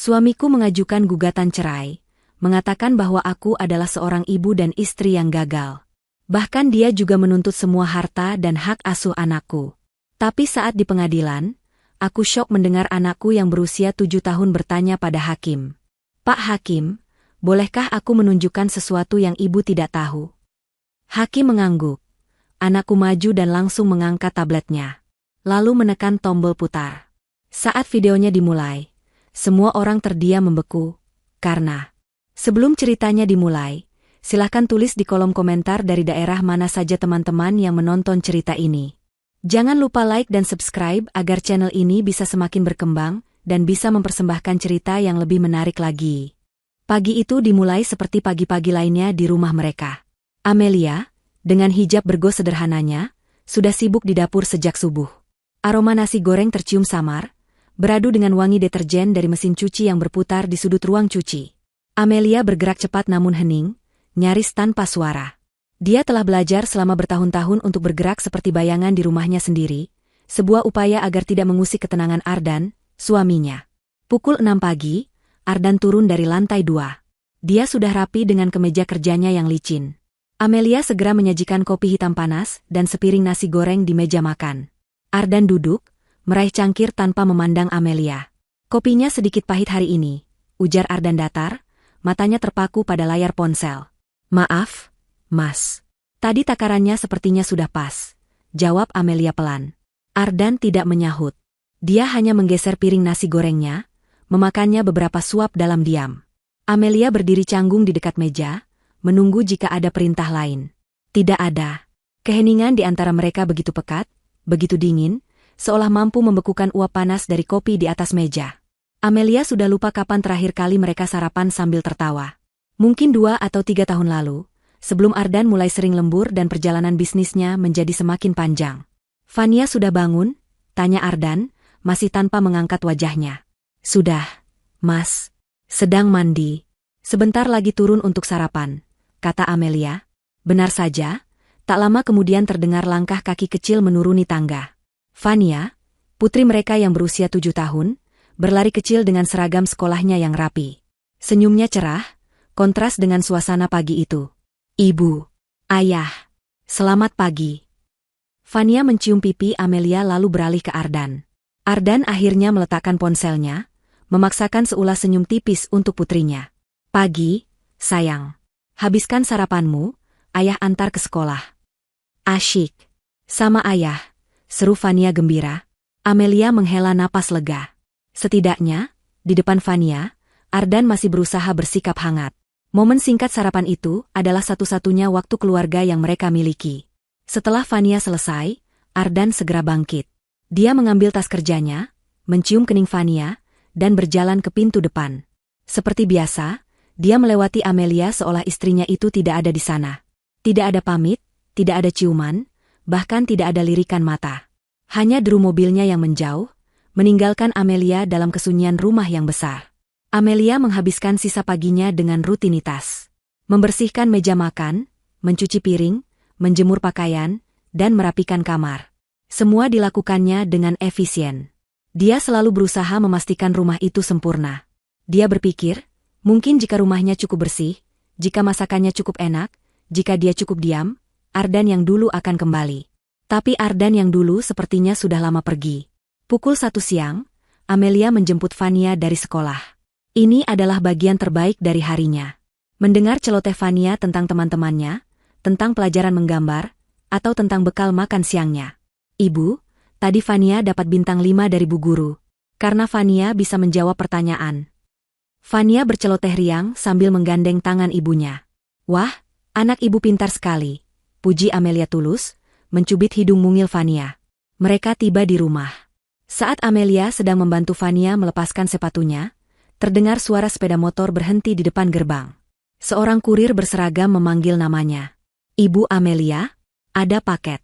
Suamiku mengajukan gugatan cerai, mengatakan bahwa aku adalah seorang ibu dan istri yang gagal. Bahkan dia juga menuntut semua harta dan hak asuh anakku. Tapi saat di pengadilan, aku syok mendengar anakku yang berusia 7 tahun bertanya pada hakim. Pak Hakim, bolehkah aku menunjukkan sesuatu yang ibu tidak tahu? Hakim mengangguk. Anakku maju dan langsung mengangkat tabletnya. Lalu menekan tombol putar. Saat videonya dimulai, semua orang terdiam membeku, karena sebelum ceritanya dimulai, silahkan tulis di kolom komentar dari daerah mana saja teman-teman yang menonton cerita ini. Jangan lupa like dan subscribe agar channel ini bisa semakin berkembang dan bisa mempersembahkan cerita yang lebih menarik lagi. Pagi itu dimulai seperti pagi-pagi lainnya di rumah mereka. Amelia, dengan hijab bergo sederhananya, sudah sibuk di dapur sejak subuh. Aroma nasi goreng tercium samar, beradu dengan wangi deterjen dari mesin cuci yang berputar di sudut ruang cuci. Amelia bergerak cepat namun hening, nyaris tanpa suara. Dia telah belajar selama bertahun-tahun untuk bergerak seperti bayangan di rumahnya sendiri, sebuah upaya agar tidak mengusik ketenangan Ardan, suaminya. Pukul 6 pagi, Ardan turun dari lantai 2. Dia sudah rapi dengan kemeja kerjanya yang licin. Amelia segera menyajikan kopi hitam panas dan sepiring nasi goreng di meja makan. Ardan duduk, meraih cangkir tanpa memandang Amelia. Kopinya sedikit pahit hari ini, ujar Ardan datar, matanya terpaku pada layar ponsel. Maaf, Mas. Tadi takarannya sepertinya sudah pas, jawab Amelia pelan. Ardan tidak menyahut. Dia hanya menggeser piring nasi gorengnya, memakannya beberapa suap dalam diam. Amelia berdiri canggung di dekat meja, menunggu jika ada perintah lain. Tidak ada. Keheningan di antara mereka begitu pekat, begitu dingin, seolah mampu membekukan uap panas dari kopi di atas meja. Amelia sudah lupa kapan terakhir kali mereka sarapan sambil tertawa. Mungkin 2 atau 3 tahun lalu, sebelum Ardan mulai sering lembur dan perjalanan bisnisnya menjadi semakin panjang. Fania sudah bangun? Tanya Ardan, masih tanpa mengangkat wajahnya. Sudah, Mas. Sedang mandi. Sebentar lagi turun untuk sarapan, kata Amelia. Benar saja. Tak lama kemudian terdengar langkah kaki kecil menuruni tangga. Fania, putri mereka yang berusia 7 tahun, berlari kecil dengan seragam sekolahnya yang rapi. Senyumnya cerah, kontras dengan suasana pagi itu. Ibu, ayah, selamat pagi. Fania mencium pipi Amelia lalu beralih ke Ardan. Ardan akhirnya meletakkan ponselnya, memaksakan seulas senyum tipis untuk putrinya. Pagi, sayang. Habiskan sarapanmu, ayah antar ke sekolah. Asyik. Sama ayah, seru Fania gembira. Amelia menghela napas lega. Setidaknya, di depan Fania, Ardan masih berusaha bersikap hangat. Momen singkat sarapan itu adalah satu-satunya waktu keluarga yang mereka miliki. Setelah Fania selesai, Ardan segera bangkit. Dia mengambil tas kerjanya, mencium kening Fania, dan berjalan ke pintu depan. Seperti biasa, dia melewati Amelia seolah istrinya itu tidak ada di sana. Tidak ada pamit, tidak ada ciuman, bahkan tidak ada lirikan mata. Hanya deru mobilnya yang menjauh, meninggalkan Amelia dalam kesunyian rumah yang besar. Amelia menghabiskan sisa paginya dengan rutinitas. Membersihkan meja makan, mencuci piring, menjemur pakaian, dan merapikan kamar. Semua dilakukannya dengan efisien. Dia selalu berusaha memastikan rumah itu sempurna. Dia berpikir, mungkin jika rumahnya cukup bersih, jika masakannya cukup enak, jika dia cukup diam, Ardan yang dulu akan kembali. Tapi Ardan yang dulu sepertinya sudah lama pergi. Pukul 1 siang, Amelia menjemput Fania dari sekolah. Ini adalah bagian terbaik dari harinya. Mendengar celoteh Fania tentang teman-temannya, tentang pelajaran menggambar, atau tentang bekal makan siangnya. Ibu, tadi Fania dapat bintang 5 dari Bu Guru. Karena Fania bisa menjawab pertanyaan. Fania berceloteh riang sambil menggandeng tangan ibunya. Wah, anak ibu pintar sekali, puji Amelia tulus, mencubit hidung mungil Fania. Mereka tiba di rumah. Saat Amelia sedang membantu Fania melepaskan sepatunya, terdengar suara sepeda motor berhenti di depan gerbang. Seorang kurir berseragam memanggil namanya. Ibu Amelia, ada paket.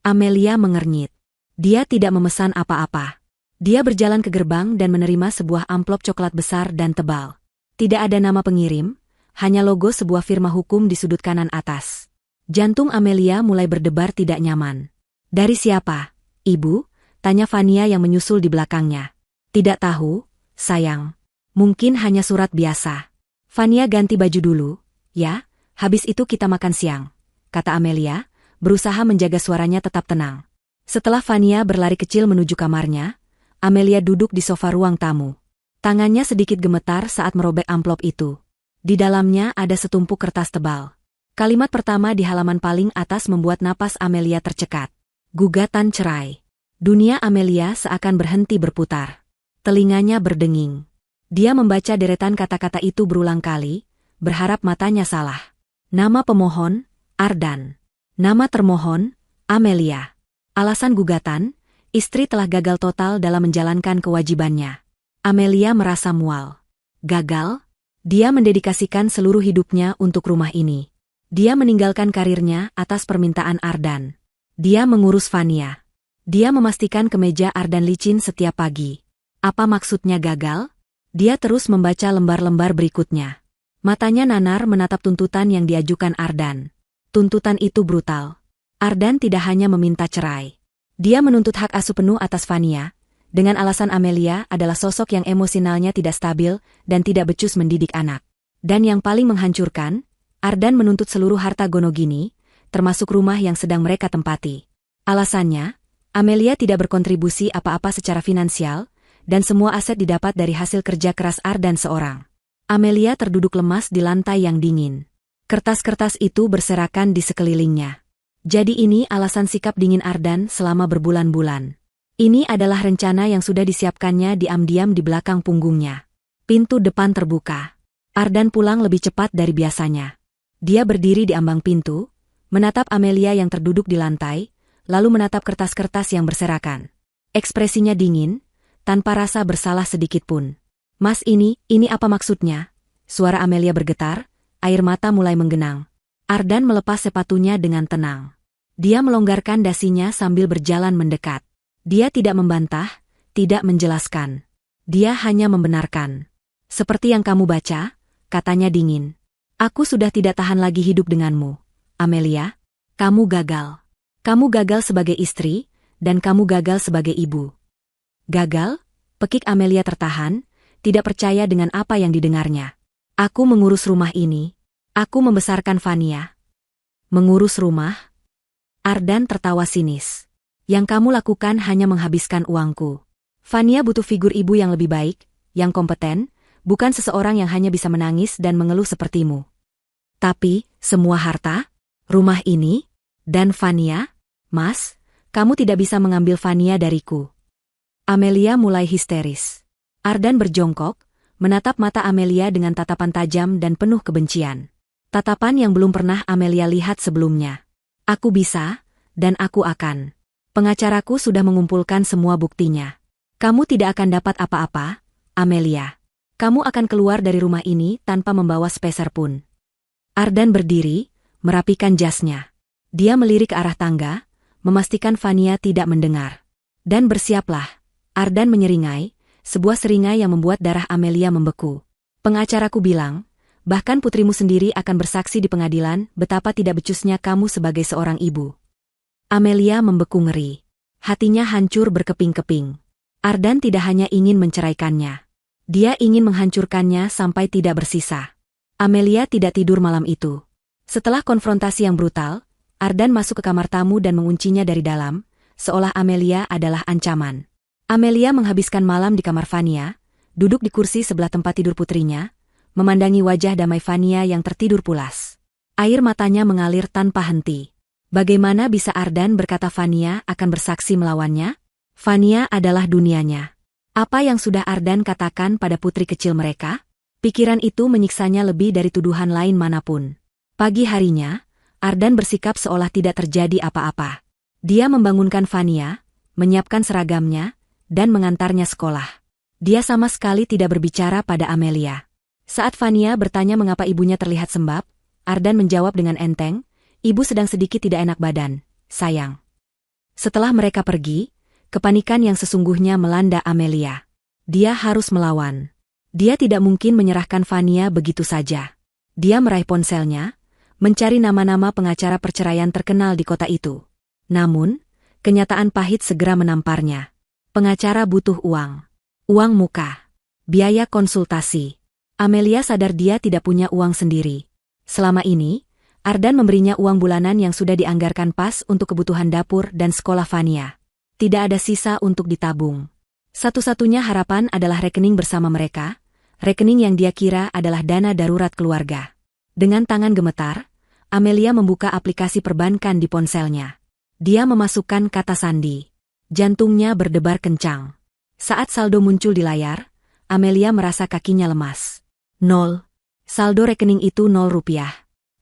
Amelia mengernyit. Dia tidak memesan apa-apa. Dia berjalan ke gerbang dan menerima sebuah amplop coklat besar dan tebal. Tidak ada nama pengirim, hanya logo sebuah firma hukum di sudut kanan atas. Jantung Amelia mulai berdebar tidak nyaman. Dari siapa, Ibu? Tanya Fania yang menyusul di belakangnya. Tidak tahu, sayang. Mungkin hanya surat biasa. Fania ganti baju dulu, ya, habis itu kita makan siang, kata Amelia, berusaha menjaga suaranya tetap tenang. Setelah Fania berlari kecil menuju kamarnya, Amelia duduk di sofa ruang tamu. Tangannya sedikit gemetar saat merobek amplop itu. Di dalamnya ada setumpuk kertas tebal. Kalimat pertama di halaman paling atas membuat napas Amelia tercekat. Gugatan cerai. Dunia Amelia seakan berhenti berputar. Telinganya berdenging. Dia membaca deretan kata-kata itu berulang kali, berharap matanya salah. Nama pemohon, Ardan. Nama termohon, Amelia. Alasan gugatan, istri telah gagal total dalam menjalankan kewajibannya. Amelia merasa mual. Gagal? Dia mendedikasikan seluruh hidupnya untuk rumah ini. Dia meninggalkan karirnya atas permintaan Ardan. Dia mengurus Fania. Dia memastikan kemeja Ardan licin setiap pagi. Apa maksudnya gagal? Dia terus membaca lembar-lembar berikutnya. Matanya nanar menatap tuntutan yang diajukan Ardan. Tuntutan itu brutal. Ardan tidak hanya meminta cerai. Dia menuntut hak asuh penuh atas Fania, dengan alasan Amelia adalah sosok yang emosionalnya tidak stabil dan tidak becus mendidik anak. Dan yang paling menghancurkan, Ardan menuntut seluruh harta Gonogini, termasuk rumah yang sedang mereka tempati. Alasannya, Amelia tidak berkontribusi apa-apa secara finansial, dan semua aset didapat dari hasil kerja keras Ardan seorang. Amelia terduduk lemas di lantai yang dingin. Kertas-kertas itu berserakan di sekelilingnya. Jadi ini alasan sikap dingin Ardan selama berbulan-bulan. Ini adalah rencana yang sudah disiapkannya diam-diam di belakang punggungnya. Pintu depan terbuka. Ardan pulang lebih cepat dari biasanya. Dia berdiri di ambang pintu, menatap Amelia yang terduduk di lantai, lalu menatap kertas-kertas yang berserakan. Ekspresinya dingin, tanpa rasa bersalah sedikitpun. Mas ini apa maksudnya? Suara Amelia bergetar, air mata mulai menggenang. Ardan melepas sepatunya dengan tenang. Dia melonggarkan dasinya sambil berjalan mendekat. Dia tidak membantah, tidak menjelaskan. Dia hanya membenarkan. Seperti yang kamu baca, katanya dingin. Aku sudah tidak tahan lagi hidup denganmu. Amelia, kamu gagal. Kamu gagal sebagai istri, dan kamu gagal sebagai ibu. Gagal? Pekik Amelia tertahan, tidak percaya dengan apa yang didengarnya. Aku mengurus rumah ini. Aku membesarkan Fania. Mengurus rumah? Ardan tertawa sinis. Yang kamu lakukan hanya menghabiskan uangku. Fania butuh figur ibu yang lebih baik, yang kompeten, bukan seseorang yang hanya bisa menangis dan mengeluh sepertimu. Tapi, semua harta, rumah ini, dan Fania, Mas, kamu tidak bisa mengambil Fania dariku. Amelia mulai histeris. Ardan berjongkok, menatap mata Amelia dengan tatapan tajam dan penuh kebencian. Tatapan yang belum pernah Amelia lihat sebelumnya. Aku bisa, dan aku akan. Pengacaraku sudah mengumpulkan semua buktinya. Kamu tidak akan dapat apa-apa, Amelia. Kamu akan keluar dari rumah ini tanpa membawa sepeser pun. Ardan berdiri, merapikan jasnya. Dia melirik ke arah tangga, memastikan Fania tidak mendengar. Dan bersiaplah. Ardan menyeringai, sebuah seringai yang membuat darah Amelia membeku. Pengacaraku bilang, bahkan putrimu sendiri akan bersaksi di pengadilan betapa tidak becusnya kamu sebagai seorang ibu. Amelia membeku ngeri. Hatinya hancur berkeping-keping. Ardan tidak hanya ingin menceraikannya. Dia ingin menghancurkannya sampai tidak bersisa. Amelia tidak tidur malam itu. Setelah konfrontasi yang brutal, Ardan masuk ke kamar tamu dan menguncinya dari dalam, seolah Amelia adalah ancaman. Amelia menghabiskan malam di kamar Fania, duduk di kursi sebelah tempat tidur putrinya, memandangi wajah damai Fania yang tertidur pulas. Air matanya mengalir tanpa henti. Bagaimana bisa Ardan berkata Fania akan bersaksi melawannya? Fania adalah dunianya. Apa yang sudah Ardan katakan pada putri kecil mereka? Pikiran itu menyiksanya lebih dari tuduhan lain manapun. Pagi harinya, Ardan bersikap seolah tidak terjadi apa-apa. Dia membangunkan Fania, menyiapkan seragamnya, dan mengantarnya sekolah. Dia sama sekali tidak berbicara pada Amelia. Saat Fania bertanya mengapa ibunya terlihat sembab, Ardan menjawab dengan enteng, ibu sedang sedikit tidak enak badan, sayang. Setelah mereka pergi, kepanikan yang sesungguhnya melanda Amelia. Dia harus melawan. Dia tidak mungkin menyerahkan Fania begitu saja. Dia meraih ponselnya, mencari nama-nama pengacara perceraian terkenal di kota itu. Namun, kenyataan pahit segera menamparnya. Pengacara butuh uang. Uang muka. Biaya konsultasi. Amelia sadar dia tidak punya uang sendiri. Selama ini, Ardan memberinya uang bulanan yang sudah dianggarkan pas untuk kebutuhan dapur dan sekolah Vania. Tidak ada sisa untuk ditabung. Satu-satunya harapan adalah rekening bersama mereka, rekening yang dia kira adalah dana darurat keluarga. Dengan tangan gemetar, Amelia membuka aplikasi perbankan di ponselnya. Dia memasukkan kata sandi. Jantungnya berdebar kencang. Saat saldo muncul di layar, Amelia merasa kakinya lemas. 0. Saldo rekening itu 0 rupiah.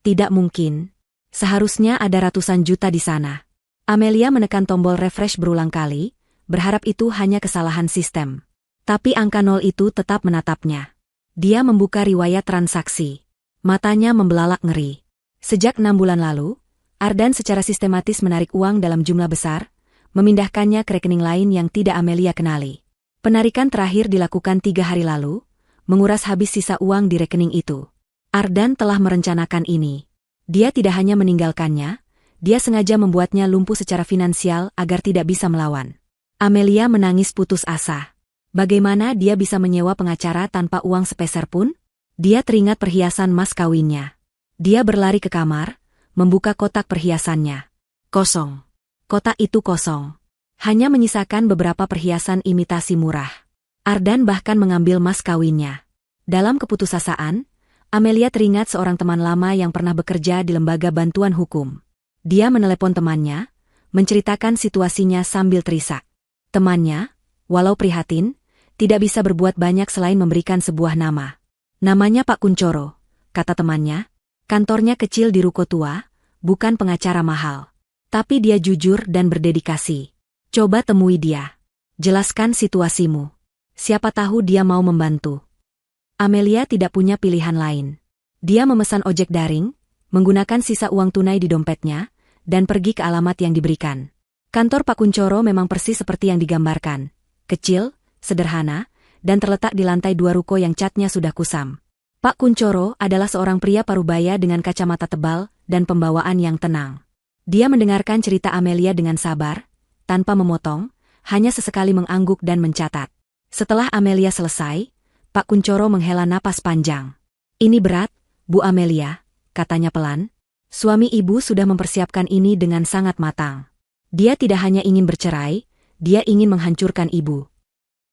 Tidak mungkin. Seharusnya ada ratusan juta di sana. Amelia menekan tombol refresh berulang kali, berharap itu hanya kesalahan sistem. Tapi angka 0 itu tetap menatapnya. Dia membuka riwayat transaksi. Matanya membelalak ngeri. Sejak 6 bulan lalu, Ardan secara sistematis menarik uang dalam jumlah besar, memindahkannya ke rekening lain yang tidak Amelia kenali. Penarikan terakhir dilakukan 3 hari lalu, menguras habis sisa uang di rekening itu. Ardan telah merencanakan ini. Dia tidak hanya meninggalkannya, dia sengaja membuatnya lumpuh secara finansial agar tidak bisa melawan. Amelia menangis putus asa. Bagaimana dia bisa menyewa pengacara tanpa uang sepeser pun? Dia teringat perhiasan mas kawinnya. Dia berlari ke kamar, membuka kotak perhiasannya. Kosong. Kotak itu kosong. Hanya menyisakan beberapa perhiasan imitasi murah. Ardan bahkan mengambil mas kawinnya. Dalam keputusasaan, Amelia teringat seorang teman lama yang pernah bekerja di lembaga bantuan hukum. Dia menelepon temannya, menceritakan situasinya sambil terisak. Temannya, walau prihatin, tidak bisa berbuat banyak selain memberikan sebuah nama. Namanya Pak Kuncoro, kata temannya. Kantornya kecil di ruko tua, bukan pengacara mahal. Tapi dia jujur dan berdedikasi. Coba temui dia. Jelaskan situasimu. Siapa tahu dia mau membantu. Amelia tidak punya pilihan lain. Dia memesan ojek daring, menggunakan sisa uang tunai di dompetnya, dan pergi ke alamat yang diberikan. Kantor Pak Kuncoro memang persis seperti yang digambarkan. Kecil, sederhana, dan terletak di lantai 2 ruko yang catnya sudah kusam. Pak Kuncoro adalah seorang pria parubaya dengan kacamata tebal dan pembawaan yang tenang. Dia mendengarkan cerita Amelia dengan sabar, tanpa memotong, hanya sesekali mengangguk dan mencatat. Setelah Amelia selesai, Pak Kuncoro menghela napas panjang. Ini berat, Bu Amelia, katanya pelan. Suami ibu sudah mempersiapkan ini dengan sangat matang. Dia tidak hanya ingin bercerai, dia ingin menghancurkan ibu.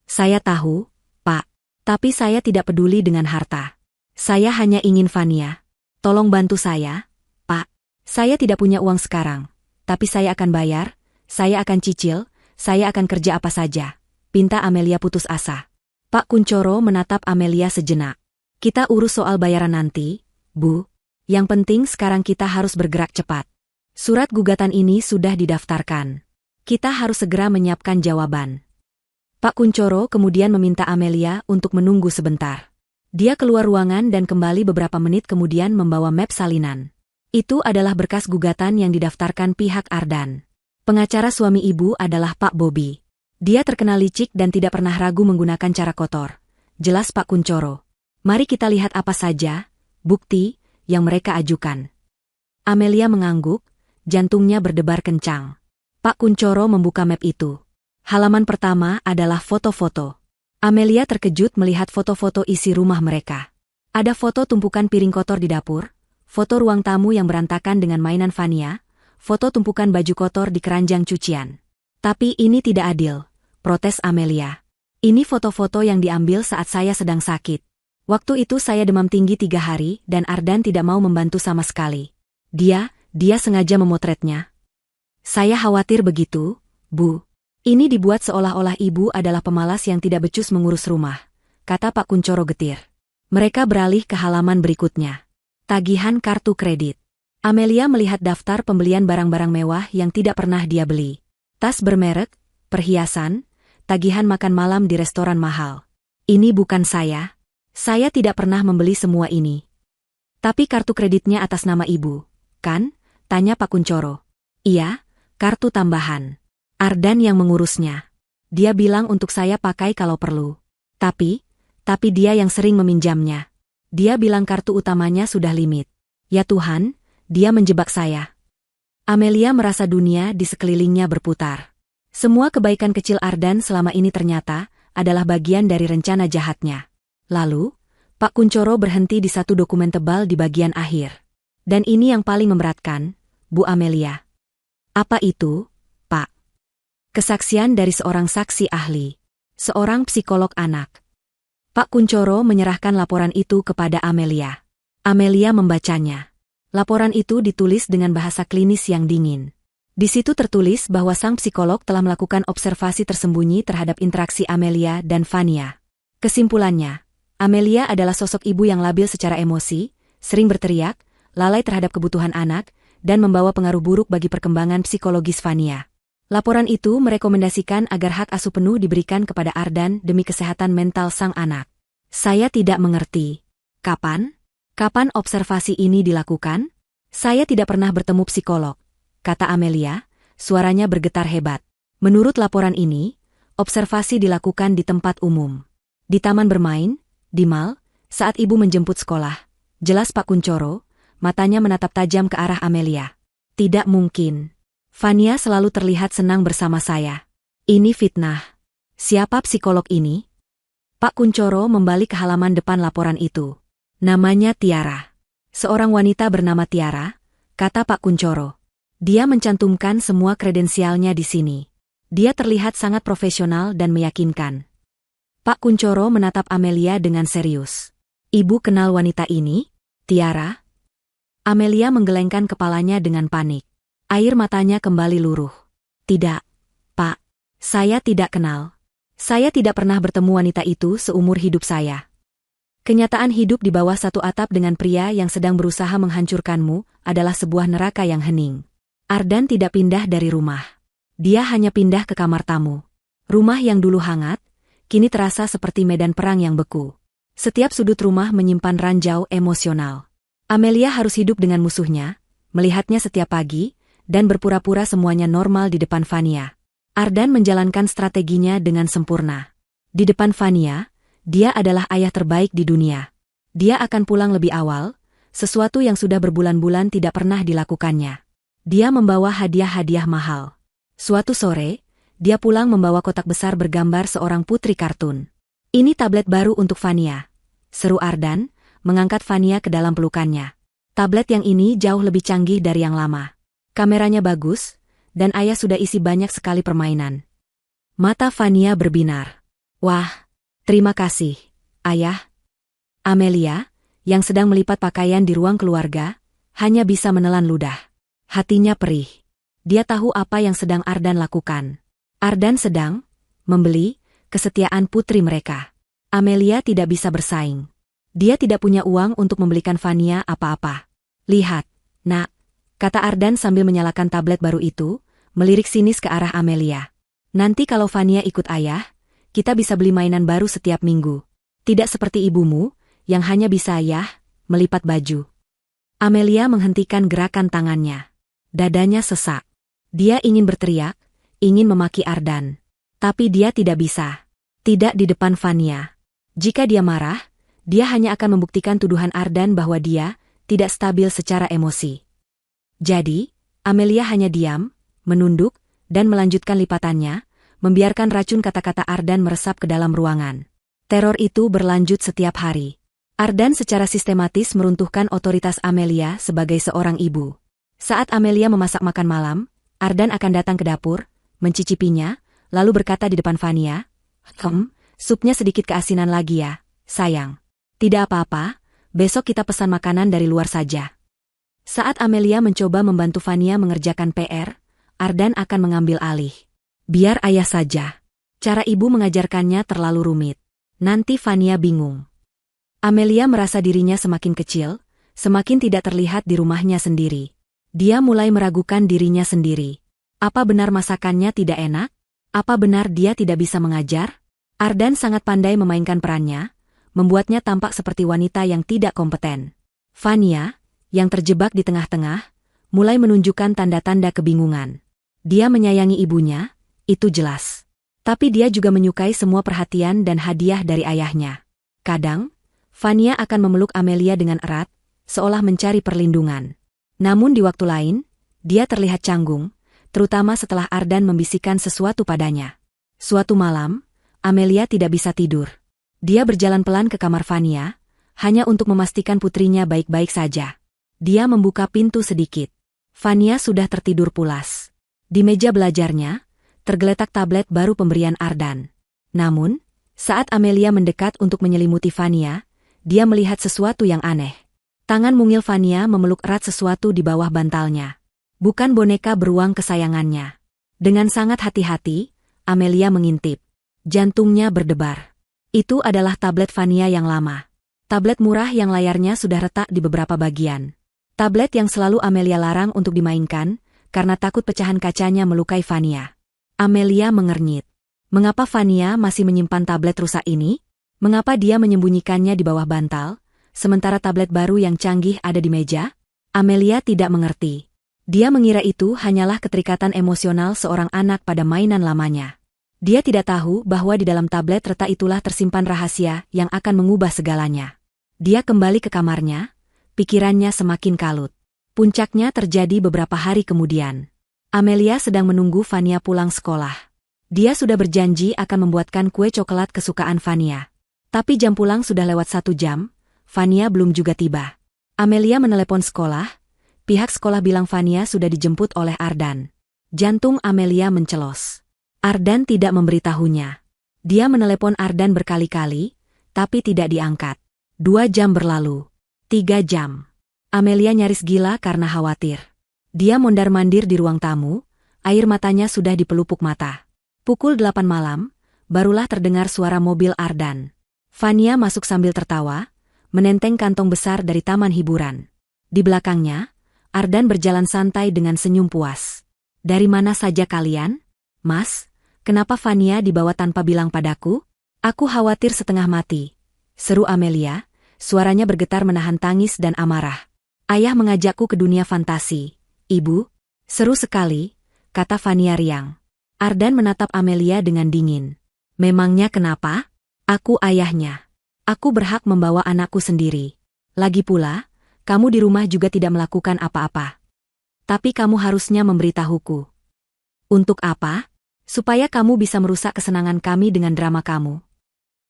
Saya tahu, Pak, tapi saya tidak peduli dengan harta. Saya hanya ingin Vania. Tolong bantu saya, Pak. Saya tidak punya uang sekarang, tapi saya akan bayar, saya akan cicil, saya akan kerja apa saja. Pinta Amelia putus asa. Pak Kuncoro menatap Amelia sejenak. Kita urus soal bayaran nanti, Bu. Yang penting sekarang kita harus bergerak cepat. Surat gugatan ini sudah didaftarkan. Kita harus segera menyiapkan jawaban. Pak Kuncoro kemudian meminta Amelia untuk menunggu sebentar. Dia keluar ruangan dan kembali beberapa menit kemudian membawa map salinan. Itu adalah berkas gugatan yang didaftarkan pihak Ardan. Pengacara suami ibu adalah Pak Bobby. Dia terkenal licik dan tidak pernah ragu menggunakan cara kotor. Jelas Pak Kuncoro. Mari kita lihat apa saja, bukti, yang mereka ajukan. Amelia mengangguk, jantungnya berdebar kencang. Pak Kuncoro membuka map itu. Halaman pertama adalah foto-foto. Amelia terkejut melihat foto-foto isi rumah mereka. Ada foto tumpukan piring kotor di dapur, foto ruang tamu yang berantakan dengan mainan Vania, foto tumpukan baju kotor di keranjang cucian. Tapi ini tidak adil. Protes Amelia. Ini foto-foto yang diambil saat saya sedang sakit. Waktu itu saya demam tinggi 3 hari dan Ardan tidak mau membantu sama sekali. Dia sengaja memotretnya. Saya khawatir begitu, Bu. Ini dibuat seolah-olah ibu adalah pemalas yang tidak becus mengurus rumah, kata Pak Kuncoro getir. Mereka beralih ke halaman berikutnya. Tagihan kartu kredit. Amelia melihat daftar pembelian barang-barang mewah yang tidak pernah dia beli. Tas bermerek, perhiasan, tagihan makan malam di restoran mahal. Ini bukan saya. Saya tidak pernah membeli semua ini. Tapi kartu kreditnya atas nama ibu, kan? Tanya Pak Kuncoro. Iya, kartu tambahan. Ardan yang mengurusnya. Dia bilang untuk saya pakai kalau perlu. Tapi dia yang sering meminjamnya. Dia bilang kartu utamanya sudah limit. Ya Tuhan, dia menjebak saya. Amelia merasa dunia di sekelilingnya berputar. Semua kebaikan kecil Ardan selama ini ternyata adalah bagian dari rencana jahatnya. Lalu, Pak Kuncoro berhenti di satu dokumen tebal di bagian akhir. Dan ini yang paling memberatkan, Bu Amelia. Apa itu, Pak? Kesaksian dari seorang saksi ahli. Seorang psikolog anak. Pak Kuncoro menyerahkan laporan itu kepada Amelia. Amelia membacanya. Laporan itu ditulis dengan bahasa klinis yang dingin. Di situ tertulis bahwa sang psikolog telah melakukan observasi tersembunyi terhadap interaksi Amelia dan Vania. Kesimpulannya, Amelia adalah sosok ibu yang labil secara emosi, sering berteriak, lalai terhadap kebutuhan anak, dan membawa pengaruh buruk bagi perkembangan psikologis Vania. Laporan itu merekomendasikan agar hak asuh penuh diberikan kepada Ardan demi kesehatan mental sang anak. Saya tidak mengerti. Kapan? Kapan observasi ini dilakukan? Saya tidak pernah bertemu psikolog, kata Amelia, suaranya bergetar hebat. Menurut laporan ini, observasi dilakukan di tempat umum. Di taman bermain, di mal, saat ibu menjemput sekolah. Jelas Pak Kuncoro, matanya menatap tajam ke arah Amelia. Tidak mungkin. Vania selalu terlihat senang bersama saya. Ini fitnah. Siapa psikolog ini? Pak Kuncoro membalik ke halaman depan laporan itu. Namanya Tiara. Seorang wanita bernama Tiara, kata Pak Kuncoro. Dia mencantumkan semua kredensialnya di sini. Dia terlihat sangat profesional dan meyakinkan. Pak Kuncoro menatap Amelia dengan serius. Ibu kenal wanita ini, Tiara? Amelia menggelengkan kepalanya dengan panik. Air matanya kembali luruh. Tidak, Pak. Saya tidak kenal. Saya tidak pernah bertemu wanita itu seumur hidup saya. Kenyataan hidup di bawah satu atap dengan pria yang sedang berusaha menghancurkanmu adalah sebuah neraka yang hening. Ardan tidak pindah dari rumah. Dia hanya pindah ke kamar tamu. Rumah yang dulu hangat, kini terasa seperti medan perang yang beku. Setiap sudut rumah menyimpan ranjau emosional. Amelia harus hidup dengan musuhnya, melihatnya setiap pagi, dan berpura-pura semuanya normal di depan Vania. Ardan menjalankan strateginya dengan sempurna. Di depan Vania, dia adalah ayah terbaik di dunia. Dia akan pulang lebih awal, sesuatu yang sudah berbulan-bulan tidak pernah dilakukannya. Dia membawa hadiah-hadiah mahal. Suatu sore, dia pulang membawa kotak besar bergambar seorang putri kartun. Ini tablet baru untuk Vania, seru Ardan, mengangkat Vania ke dalam pelukannya. Tablet yang ini jauh lebih canggih dari yang lama. Kameranya bagus, dan ayah sudah isi banyak sekali permainan. Mata Vania berbinar. Wah, terima kasih, ayah. Amelia, yang sedang melipat pakaian di ruang keluarga, hanya bisa menelan ludah. Hatinya perih. Dia tahu apa yang sedang Ardan lakukan. Ardan sedang membeli kesetiaan putri mereka. Amelia tidak bisa bersaing. Dia tidak punya uang untuk membelikan Vania apa-apa. Lihat, nak, kata Ardan sambil menyalakan tablet baru itu, melirik sinis ke arah Amelia. Nanti kalau Vania ikut ayah, kita bisa beli mainan baru setiap minggu. Tidak seperti ibumu, yang hanya bisa melipat baju. Amelia menghentikan gerakan tangannya. Dadanya sesak. Dia ingin berteriak, ingin memaki Ardan. Tapi dia tidak bisa. Tidak di depan Vania. Jika dia marah, dia hanya akan membuktikan tuduhan Ardan bahwa dia tidak stabil secara emosi. Jadi, Amelia hanya diam, menunduk, dan melanjutkan lipatannya, membiarkan racun kata-kata Ardan meresap ke dalam ruangan. Teror itu berlanjut setiap hari. Ardan secara sistematis meruntuhkan otoritas Amelia sebagai seorang ibu. Saat Amelia memasak makan malam, Ardan akan datang ke dapur, mencicipinya, lalu berkata di depan Vania, supnya sedikit keasinan lagi ya, sayang. Tidak apa-apa, besok kita pesan makanan dari luar saja. Saat Amelia mencoba membantu Vania mengerjakan PR, Ardan akan mengambil alih. Biar ayah saja. Cara ibu mengajarkannya terlalu rumit. Nanti Vania bingung. Amelia merasa dirinya semakin kecil, semakin tidak terlihat di rumahnya sendiri. Dia mulai meragukan dirinya sendiri. Apa benar masakannya tidak enak? Apa benar dia tidak bisa mengajar? Ardan sangat pandai memainkan perannya, membuatnya tampak seperti wanita yang tidak kompeten. Vania, yang terjebak di tengah-tengah, mulai menunjukkan tanda-tanda kebingungan. Dia menyayangi ibunya, itu jelas. Tapi dia juga menyukai semua perhatian dan hadiah dari ayahnya. Kadang, Vania akan memeluk Amelia dengan erat, seolah mencari perlindungan. Namun di waktu lain, dia terlihat canggung, terutama setelah Ardan membisikkan sesuatu padanya. Suatu malam, Amelia tidak bisa tidur. Dia berjalan pelan ke kamar Vania, hanya untuk memastikan putrinya baik-baik saja. Dia membuka pintu sedikit. Vania sudah tertidur pulas. Di meja belajarnya, tergeletak tablet baru pemberian Ardan. Namun, saat Amelia mendekat untuk menyelimuti Vania, dia melihat sesuatu yang aneh. Tangan mungil Vania memeluk erat sesuatu di bawah bantalnya. Bukan boneka beruang kesayangannya. Dengan sangat hati-hati, Amelia mengintip. Jantungnya berdebar. Itu adalah tablet Vania yang lama. Tablet murah yang layarnya sudah retak di beberapa bagian. Tablet yang selalu Amelia larang untuk dimainkan, karena takut pecahan kacanya melukai Vania. Amelia mengernyit. Mengapa Vania masih menyimpan tablet rusak ini? Mengapa dia menyembunyikannya di bawah bantal, sementara tablet baru yang canggih ada di meja? Amelia tidak mengerti. Dia mengira itu hanyalah keterikatan emosional seorang anak pada mainan lamanya. Dia tidak tahu bahwa di dalam tablet retak itulah tersimpan rahasia yang akan mengubah segalanya. Dia kembali ke kamarnya, pikirannya semakin kalut. Puncaknya terjadi beberapa hari kemudian. Amelia sedang menunggu Vania pulang sekolah. Dia sudah berjanji akan membuatkan kue coklat kesukaan Vania. Tapi jam pulang sudah lewat 1 jam, Vania belum juga tiba. Amelia menelepon sekolah, pihak sekolah bilang Vania sudah dijemput oleh Ardan. Jantung Amelia mencelos. Ardan tidak memberitahunya. Dia menelepon Ardan berkali-kali, tapi tidak diangkat. 2 jam berlalu. 3 jam. Amelia nyaris gila karena khawatir. Dia mondar-mandir di ruang tamu, air matanya sudah di pelupuk mata. Pukul 8 malam, barulah terdengar suara mobil Ardan. Vania masuk sambil tertawa, menenteng kantong besar dari taman hiburan. Di belakangnya, Ardan berjalan santai dengan senyum puas. Dari mana saja kalian? Mas, kenapa Vania dibawa tanpa bilang padaku? Aku khawatir setengah mati. Seru Amelia, suaranya bergetar menahan tangis dan amarah. Ayah mengajakku ke dunia fantasi. Ibu, seru sekali, kata Vania riang. Ardan menatap Amelia dengan dingin. Memangnya kenapa? Aku ayahnya. Aku berhak membawa anakku sendiri. Lagi pula, kamu di rumah juga tidak melakukan apa-apa. Tapi kamu harusnya memberitahuku. Untuk apa? Supaya kamu bisa merusak kesenangan kami dengan drama kamu.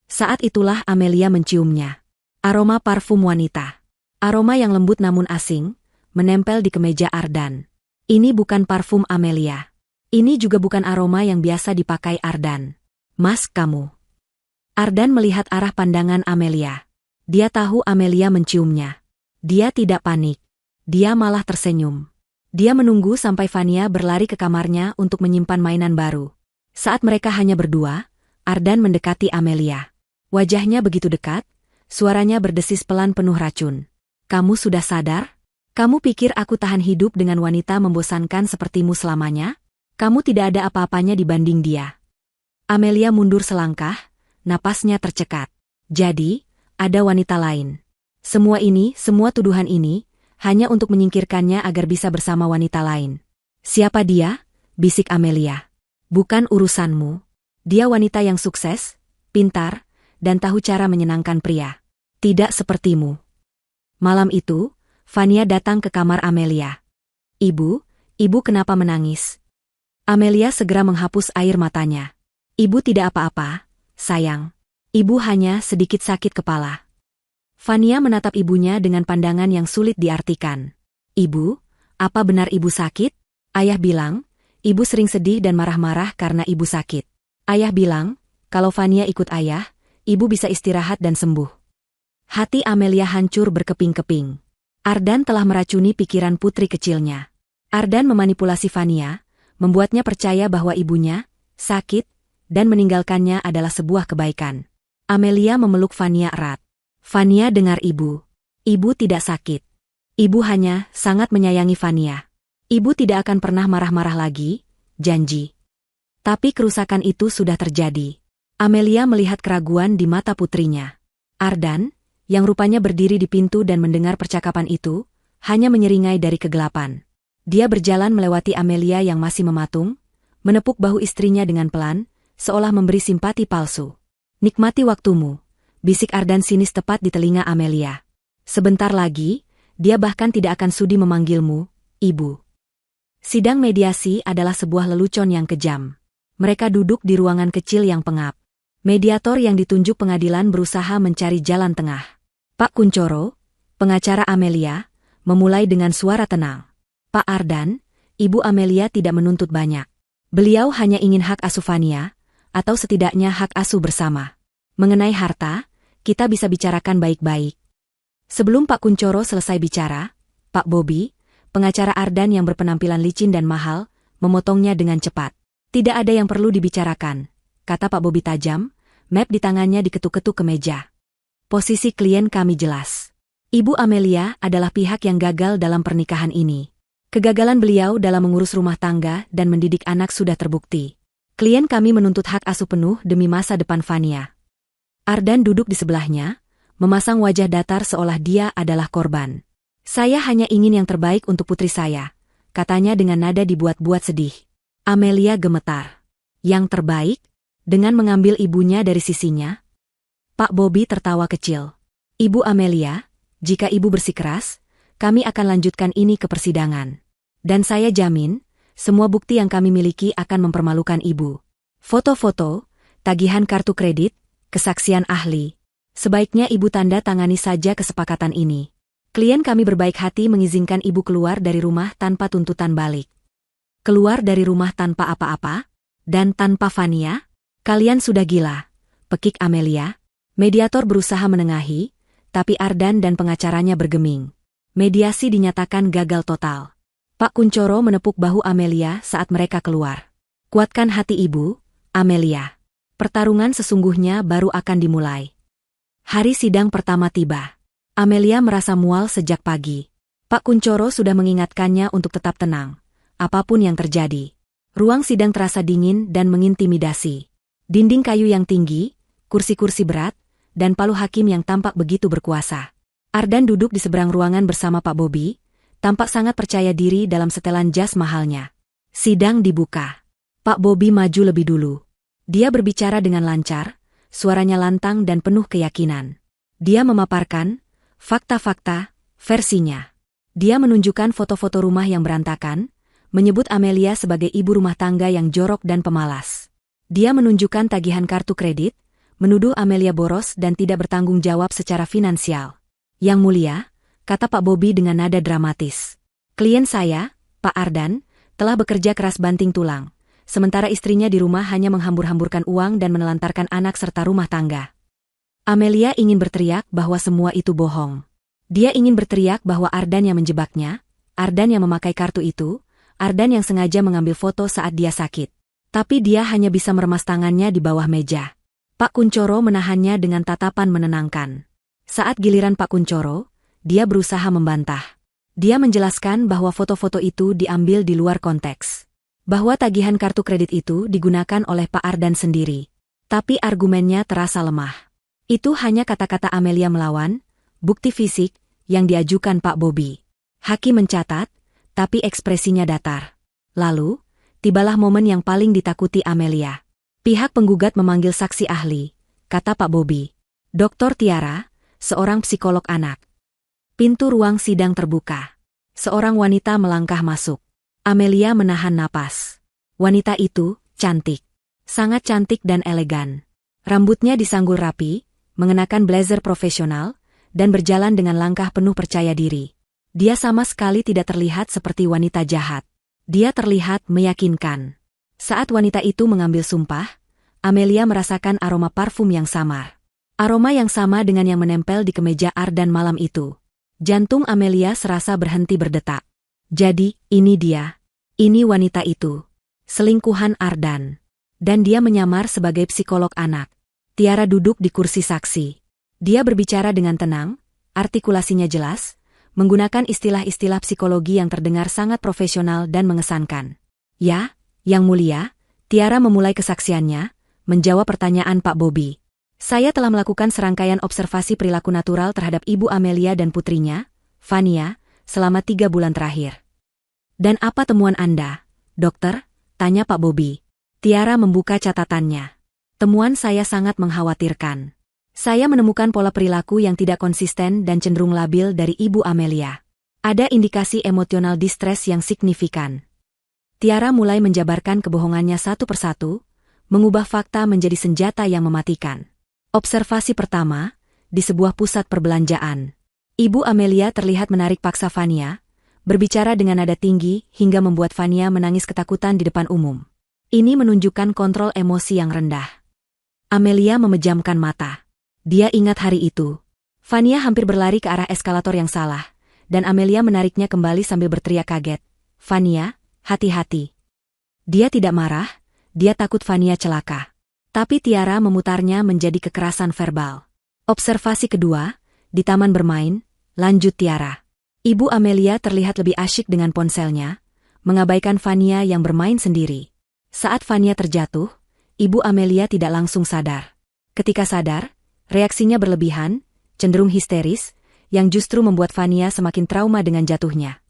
Saat itulah Amelia menciumnya. Aroma parfum wanita. Aroma yang lembut namun asing, menempel di kemeja Ardan. Ini bukan parfum Amelia. Ini juga bukan aroma yang biasa dipakai Ardan. Mas, kamu. Ardan melihat arah pandangan Amelia. Dia tahu Amelia menciumnya. Dia tidak panik. Dia malah tersenyum. Dia menunggu sampai Vania berlari ke kamarnya untuk menyimpan mainan baru. Saat mereka hanya berdua, Ardan mendekati Amelia. Wajahnya begitu dekat, suaranya berdesis pelan penuh racun. Kamu sudah sadar? Kamu pikir aku tahan hidup dengan wanita membosankan sepertimu selamanya? Kamu tidak ada apa-apanya dibanding dia. Amelia mundur selangkah, napasnya tercekat. Jadi, ada wanita lain. Semua tuduhan ini, hanya untuk menyingkirkannya agar bisa bersama wanita lain. Siapa dia? Bisik Amelia. Bukan urusanmu. Dia wanita yang sukses, pintar, dan tahu cara menyenangkan pria. Tidak sepertimu. Malam itu, Vania datang ke kamar Amelia. Ibu kenapa menangis? Amelia segera menghapus air matanya. Ibu tidak apa-apa, sayang. Ibu hanya sedikit sakit kepala. Vania menatap ibunya dengan pandangan yang sulit diartikan. Ibu, apa benar ibu sakit? Ayah bilang, ibu sering sedih dan marah-marah karena ibu sakit. Ayah bilang, kalau Vania ikut ayah, ibu bisa istirahat dan sembuh. Hati Amelia hancur berkeping-keping. Ardan telah meracuni pikiran putri kecilnya. Ardan memanipulasi Vania, membuatnya percaya bahwa ibunya sakit, dan meninggalkannya adalah sebuah kebaikan. Amelia memeluk Vania erat. Vania, dengar ibu. Ibu tidak sakit. Ibu hanya sangat menyayangi Vania. Ibu tidak akan pernah marah-marah lagi, janji. Tapi kerusakan itu sudah terjadi. Amelia melihat keraguan di mata putrinya. Ardan, yang rupanya berdiri di pintu dan mendengar percakapan itu, hanya menyeringai dari kegelapan. Dia berjalan melewati Amelia yang masih mematung, menepuk bahu istrinya dengan pelan, seolah memberi simpati palsu. Nikmati waktumu, bisik Ardan sinis tepat di telinga Amelia. Sebentar lagi, dia bahkan tidak akan sudi memanggilmu, ibu. Sidang mediasi adalah sebuah lelucon yang kejam. Mereka duduk di ruangan kecil yang pengap. Mediator yang ditunjuk pengadilan berusaha mencari jalan tengah. Pak Kuncoro, pengacara Amelia, memulai dengan suara tenang. Pak Ardan, Ibu Amelia tidak menuntut banyak. Beliau hanya ingin hak asuh Fania, atau setidaknya hak asuh bersama. Mengenai harta, kita bisa bicarakan baik-baik. Sebelum Pak Kuncoro selesai bicara, Pak Bobby, pengacara Ardan yang berpenampilan licin dan mahal, memotongnya dengan cepat. Tidak ada yang perlu dibicarakan, kata Pak Bobby tajam, map di tangannya diketuk-ketuk ke meja. Posisi klien kami jelas. Ibu Amelia adalah pihak yang gagal dalam pernikahan ini. Kegagalan beliau dalam mengurus rumah tangga dan mendidik anak sudah terbukti. Klien kami menuntut hak asuh penuh demi masa depan Fania. Ardan duduk di sebelahnya, memasang wajah datar seolah dia adalah korban. Saya hanya ingin yang terbaik untuk putri saya, katanya dengan nada dibuat-buat sedih. Amelia gemetar. Yang terbaik? Dengan mengambil ibunya dari sisinya? Pak Bobby tertawa kecil. Ibu Amelia, jika ibu bersikeras, kami akan lanjutkan ini ke persidangan. Dan saya jamin, semua bukti yang kami miliki akan mempermalukan ibu. Foto-foto, tagihan kartu kredit, kesaksian ahli. Sebaiknya ibu tanda tangani saja kesepakatan ini. Klien kami berbaik hati mengizinkan ibu keluar dari rumah tanpa tuntutan balik. Keluar dari rumah tanpa apa-apa? Dan tanpa Fania? Kalian sudah gila, pekik Amelia. Mediator berusaha menengahi, tapi Ardan dan pengacaranya bergeming. Mediasi dinyatakan gagal total. Pak Kuncoro menepuk bahu Amelia saat mereka keluar. Kuatkan hati ibu, Amelia. Pertarungan sesungguhnya baru akan dimulai. Hari sidang pertama tiba. Amelia merasa mual sejak pagi. Pak Kuncoro sudah mengingatkannya untuk tetap tenang, apapun yang terjadi. Ruang sidang terasa dingin dan mengintimidasi. Dinding kayu yang tinggi, kursi-kursi berat, dan palu hakim yang tampak begitu berkuasa. Ardan duduk di seberang ruangan bersama Pak Bobby, tampak sangat percaya diri dalam setelan jas mahalnya. Sidang dibuka. Pak Bobby maju lebih dulu. Dia berbicara dengan lancar, suaranya lantang dan penuh keyakinan. Dia memaparkan fakta-fakta, versinya. Dia menunjukkan foto-foto rumah yang berantakan, menyebut Amelia sebagai ibu rumah tangga yang jorok dan pemalas. Dia menunjukkan tagihan kartu kredit, menuduh Amelia boros dan tidak bertanggung jawab secara finansial. Yang mulia, kata Pak Bobby dengan nada dramatis. Klien saya, Pak Ardan, telah bekerja keras banting tulang, sementara istrinya di rumah hanya menghambur-hamburkan uang dan menelantarkan anak serta rumah tangga. Amelia ingin berteriak bahwa semua itu bohong. Dia ingin berteriak bahwa Ardan yang menjebaknya, Ardan yang memakai kartu itu, Ardan yang sengaja mengambil foto saat dia sakit. Tapi dia hanya bisa meremas tangannya di bawah meja. Pak Kuncoro menahannya dengan tatapan menenangkan. Saat giliran Pak Kuncoro, dia berusaha membantah. Dia menjelaskan bahwa foto-foto itu diambil di luar konteks. Bahwa tagihan kartu kredit itu digunakan oleh Pak Ardan sendiri. Tapi argumennya terasa lemah. Itu hanya kata-kata Amelia melawan, bukti fisik, yang diajukan Pak Bobby. Hakim mencatat, tapi ekspresinya datar. Lalu, tibalah momen yang paling ditakuti Amelia. Pihak penggugat memanggil saksi ahli, kata Pak Bobby. Dr. Tiara, seorang psikolog anak. Pintu ruang sidang terbuka. Seorang wanita melangkah masuk. Amelia menahan napas. Wanita itu, cantik. Sangat cantik dan elegan. Rambutnya disanggul rapi, mengenakan blazer profesional, dan berjalan dengan langkah penuh percaya diri. Dia sama sekali tidak terlihat seperti wanita jahat. Dia terlihat meyakinkan. Saat wanita itu mengambil sumpah, Amelia merasakan aroma parfum yang samar. Aroma yang sama dengan yang menempel di kemeja Ardan malam itu. Jantung Amelia serasa berhenti berdetak. Jadi, ini dia. Ini wanita itu. Selingkuhan Ardan. Dan dia menyamar sebagai psikolog anak. Tiara duduk di kursi saksi. Dia berbicara dengan tenang, artikulasinya jelas, menggunakan istilah-istilah psikologi yang terdengar sangat profesional dan mengesankan. Ya, Yang Mulia, Tiara memulai kesaksiannya, menjawab pertanyaan Pak Bobby. Saya telah melakukan serangkaian observasi perilaku natural terhadap Ibu Amelia dan putrinya, Fania, selama 3 bulan terakhir. Dan apa temuan Anda, dokter? Tanya Pak Bobby. Tiara membuka catatannya. Temuan saya sangat mengkhawatirkan. Saya menemukan pola perilaku yang tidak konsisten dan cenderung labil dari Ibu Amelia. Ada indikasi emosional distress yang signifikan. Tiara mulai menjabarkan kebohongannya satu persatu, mengubah fakta menjadi senjata yang mematikan. Observasi pertama, di sebuah pusat perbelanjaan. Ibu Amelia terlihat menarik paksa Fania, berbicara dengan nada tinggi hingga membuat Fania menangis ketakutan di depan umum. Ini menunjukkan kontrol emosi yang rendah. Amelia memejamkan mata. Dia ingat hari itu. Fania hampir berlari ke arah eskalator yang salah, dan Amelia menariknya kembali sambil berteriak kaget. "Fania, hati-hati." Dia tidak marah, dia takut Fania celaka. Tapi Tiara memutarnya menjadi kekerasan verbal. Observasi kedua, di taman bermain, lanjut Tiara. Ibu Amelia terlihat lebih asyik dengan ponselnya, mengabaikan Fania yang bermain sendiri. Saat Fania terjatuh, Ibu Amelia tidak langsung sadar. Ketika sadar, reaksinya berlebihan, cenderung histeris, yang justru membuat Fania semakin trauma dengan jatuhnya.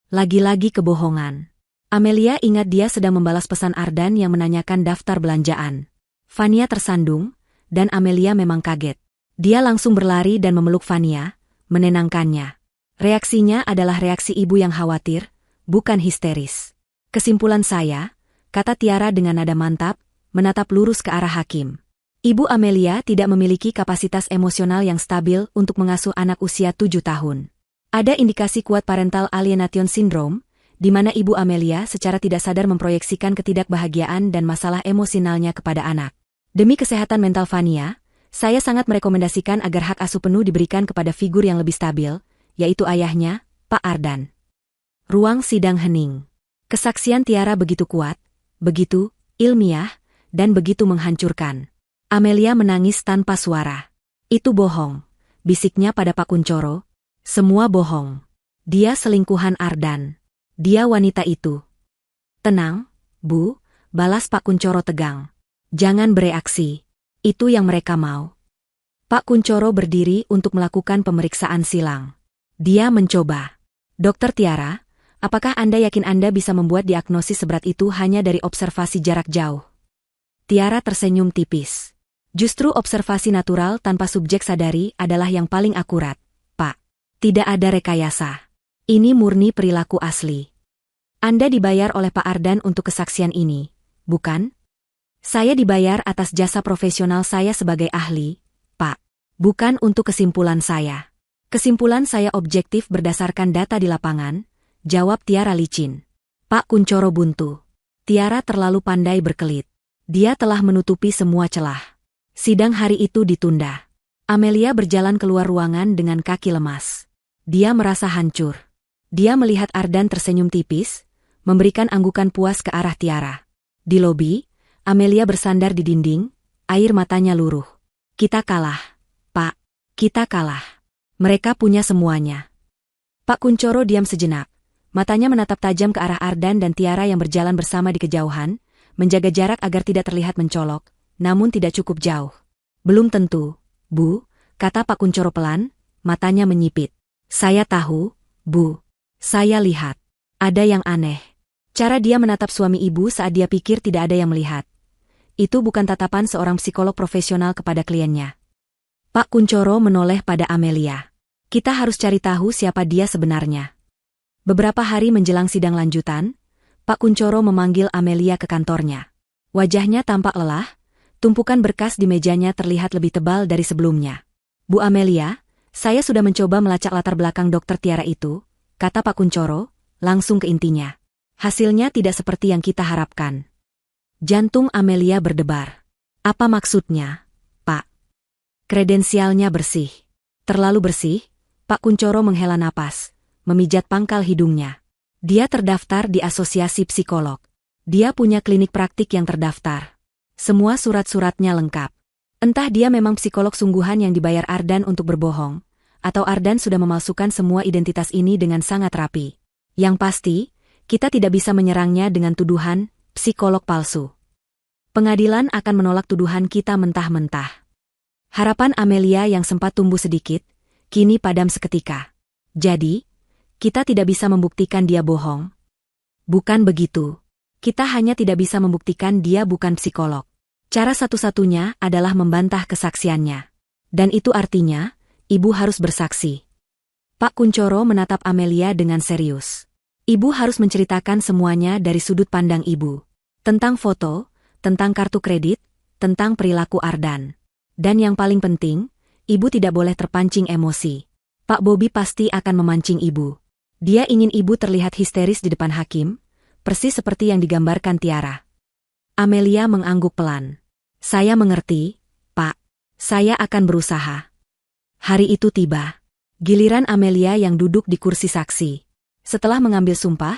Lagi-lagi kebohongan. Amelia ingat dia sedang membalas pesan Ardan yang menanyakan daftar belanjaan. Fania tersandung, dan Amelia memang kaget. Dia langsung berlari dan memeluk Fania, menenangkannya. Reaksinya adalah reaksi ibu yang khawatir, bukan histeris. "Kesimpulan saya," kata Tiara dengan nada mantap, menatap lurus ke arah hakim. Ibu Amelia tidak memiliki kapasitas emosional yang stabil untuk mengasuh anak usia 7 tahun. Ada indikasi kuat parental alienation syndrome, di mana Ibu Amelia secara tidak sadar memproyeksikan ketidakbahagiaan dan masalah emosionalnya kepada anak. Demi kesehatan mental Fania, saya sangat merekomendasikan agar hak asuh penuh diberikan kepada figur yang lebih stabil, yaitu ayahnya, Pak Ardan. Ruang sidang hening. Kesaksian Tiara begitu kuat, begitu ilmiah, dan begitu menghancurkan. Amelia menangis tanpa suara. "Itu bohong," bisiknya pada Pak Kuncoro. "Semua bohong. Dia selingkuhan Ardan. Dia wanita itu." "Tenang, Bu," balas Pak Kuncoro tegang. "Jangan bereaksi. Itu yang mereka mau." Pak Kuncoro berdiri untuk melakukan pemeriksaan silang. Dia mencoba. "Dokter Tiara, apakah Anda yakin Anda bisa membuat diagnosis seberat itu hanya dari observasi jarak jauh?" Tiara tersenyum tipis. "Justru observasi natural tanpa subjek sadari adalah yang paling akurat, Pak. Tidak ada rekayasa. Ini murni perilaku asli. Anda dibayar oleh Pak Ardan untuk kesaksian ini, bukan?" "Saya dibayar atas jasa profesional saya sebagai ahli, Pak. Bukan untuk kesimpulan saya. Kesimpulan saya objektif berdasarkan data di lapangan," jawab Tiara licin. Pak Kuncoro buntu. Tiara terlalu pandai berkelit. Dia telah menutupi semua celah. Sidang hari itu ditunda. Amelia berjalan keluar ruangan dengan kaki lemas. Dia merasa hancur. Dia melihat Ardan tersenyum tipis, memberikan anggukan puas ke arah Tiara. Di lobi, Amelia bersandar di dinding, air matanya luruh. "Kita kalah, Pak. Kita kalah. Mereka punya semuanya." Pak Kuncoro diam sejenak. Matanya menatap tajam ke arah Ardan dan Tiara yang berjalan bersama di kejauhan, menjaga jarak agar tidak terlihat mencolok, namun tidak cukup jauh. "Belum tentu, Bu," kata Pak Kuncoro pelan, matanya menyipit. "Saya tahu, Bu. Saya lihat. Ada yang aneh." Cara dia menatap suami ibu saat dia pikir tidak ada yang melihat. Itu bukan tatapan seorang psikolog profesional kepada kliennya. Pak Kuncoro menoleh pada Amelia. "Kita harus cari tahu siapa dia sebenarnya." Beberapa hari menjelang sidang lanjutan, Pak Kuncoro memanggil Amelia ke kantornya. Wajahnya tampak lelah, tumpukan berkas di mejanya terlihat lebih tebal dari sebelumnya. "Bu Amelia, saya sudah mencoba melacak latar belakang Dokter Tiara itu," kata Pak Kuncoro, langsung ke intinya. "Hasilnya tidak seperti yang kita harapkan." Jantung Amelia berdebar. "Apa maksudnya, Pak?" "Kredensialnya bersih." "Terlalu bersih?" Pak Kuncoro menghela napas, memijat pangkal hidungnya. "Dia terdaftar di Asosiasi Psikolog. Dia punya klinik praktik yang terdaftar. Semua surat-suratnya lengkap. Entah dia memang psikolog sungguhan yang dibayar Ardan untuk berbohong, atau Ardan sudah memalsukan semua identitas ini dengan sangat rapi. Yang pasti, kita tidak bisa menyerangnya dengan tuduhan psikolog palsu. Pengadilan akan menolak tuduhan kita mentah-mentah." Harapan Amelia yang sempat tumbuh sedikit, kini padam seketika. "Jadi, kita tidak bisa membuktikan dia bohong?" "Bukan begitu. Kita hanya tidak bisa membuktikan dia bukan psikolog. Cara satu-satunya adalah membantah kesaksiannya. Dan itu artinya, Ibu harus bersaksi." Pak Kuncoro menatap Amelia dengan serius. "Ibu harus menceritakan semuanya dari sudut pandang Ibu. Tentang foto, tentang kartu kredit, tentang perilaku Ardan. Dan yang paling penting, ibu tidak boleh terpancing emosi. Pak Bobby pasti akan memancing ibu. Dia ingin ibu terlihat histeris di depan hakim, persis seperti yang digambarkan Tiara. Amelia mengangguk pelan. Saya mengerti, Pak. Saya akan berusaha. Hari itu tiba. Giliran Amelia yang duduk di kursi saksi. Setelah mengambil sumpah,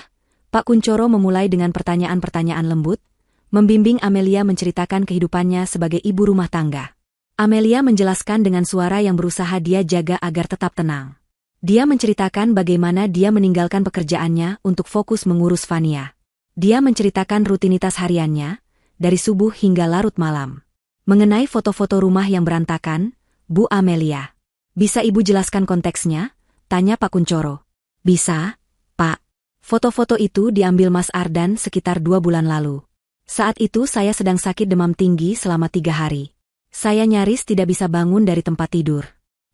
Pak Kuncoro memulai dengan pertanyaan-pertanyaan lembut, membimbing Amelia menceritakan kehidupannya sebagai ibu rumah tangga. Amelia menjelaskan dengan suara yang berusaha dia jaga agar tetap tenang. Dia menceritakan bagaimana dia meninggalkan pekerjaannya untuk fokus mengurus Fania. Dia menceritakan rutinitas hariannya, dari subuh hingga larut malam. Mengenai foto-foto rumah yang berantakan, Bu Amelia. Bisa ibu jelaskan konteksnya? Tanya Pak Kuncoro. Bisa, Pak. Foto-foto itu diambil Mas Ardan sekitar 2 bulan lalu. Saat itu saya sedang sakit demam tinggi selama 3 hari. Saya nyaris tidak bisa bangun dari tempat tidur.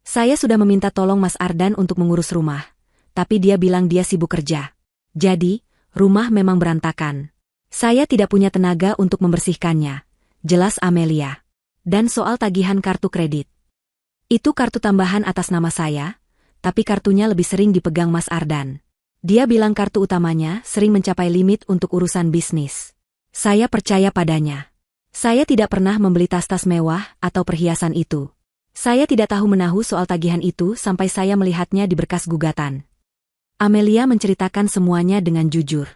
Saya sudah meminta tolong Mas Ardan untuk mengurus rumah, tapi dia bilang dia sibuk kerja. Jadi, rumah memang berantakan. Saya tidak punya tenaga untuk membersihkannya, jelas Amelia. Dan soal tagihan kartu kredit. Itu kartu tambahan atas nama saya, tapi kartunya lebih sering dipegang Mas Ardan. Dia bilang kartu utamanya sering mencapai limit untuk urusan bisnis. Saya percaya padanya. Saya tidak pernah membeli tas-tas mewah atau perhiasan itu. Saya tidak tahu menahu soal tagihan itu sampai saya melihatnya di berkas gugatan. Amelia menceritakan semuanya dengan jujur.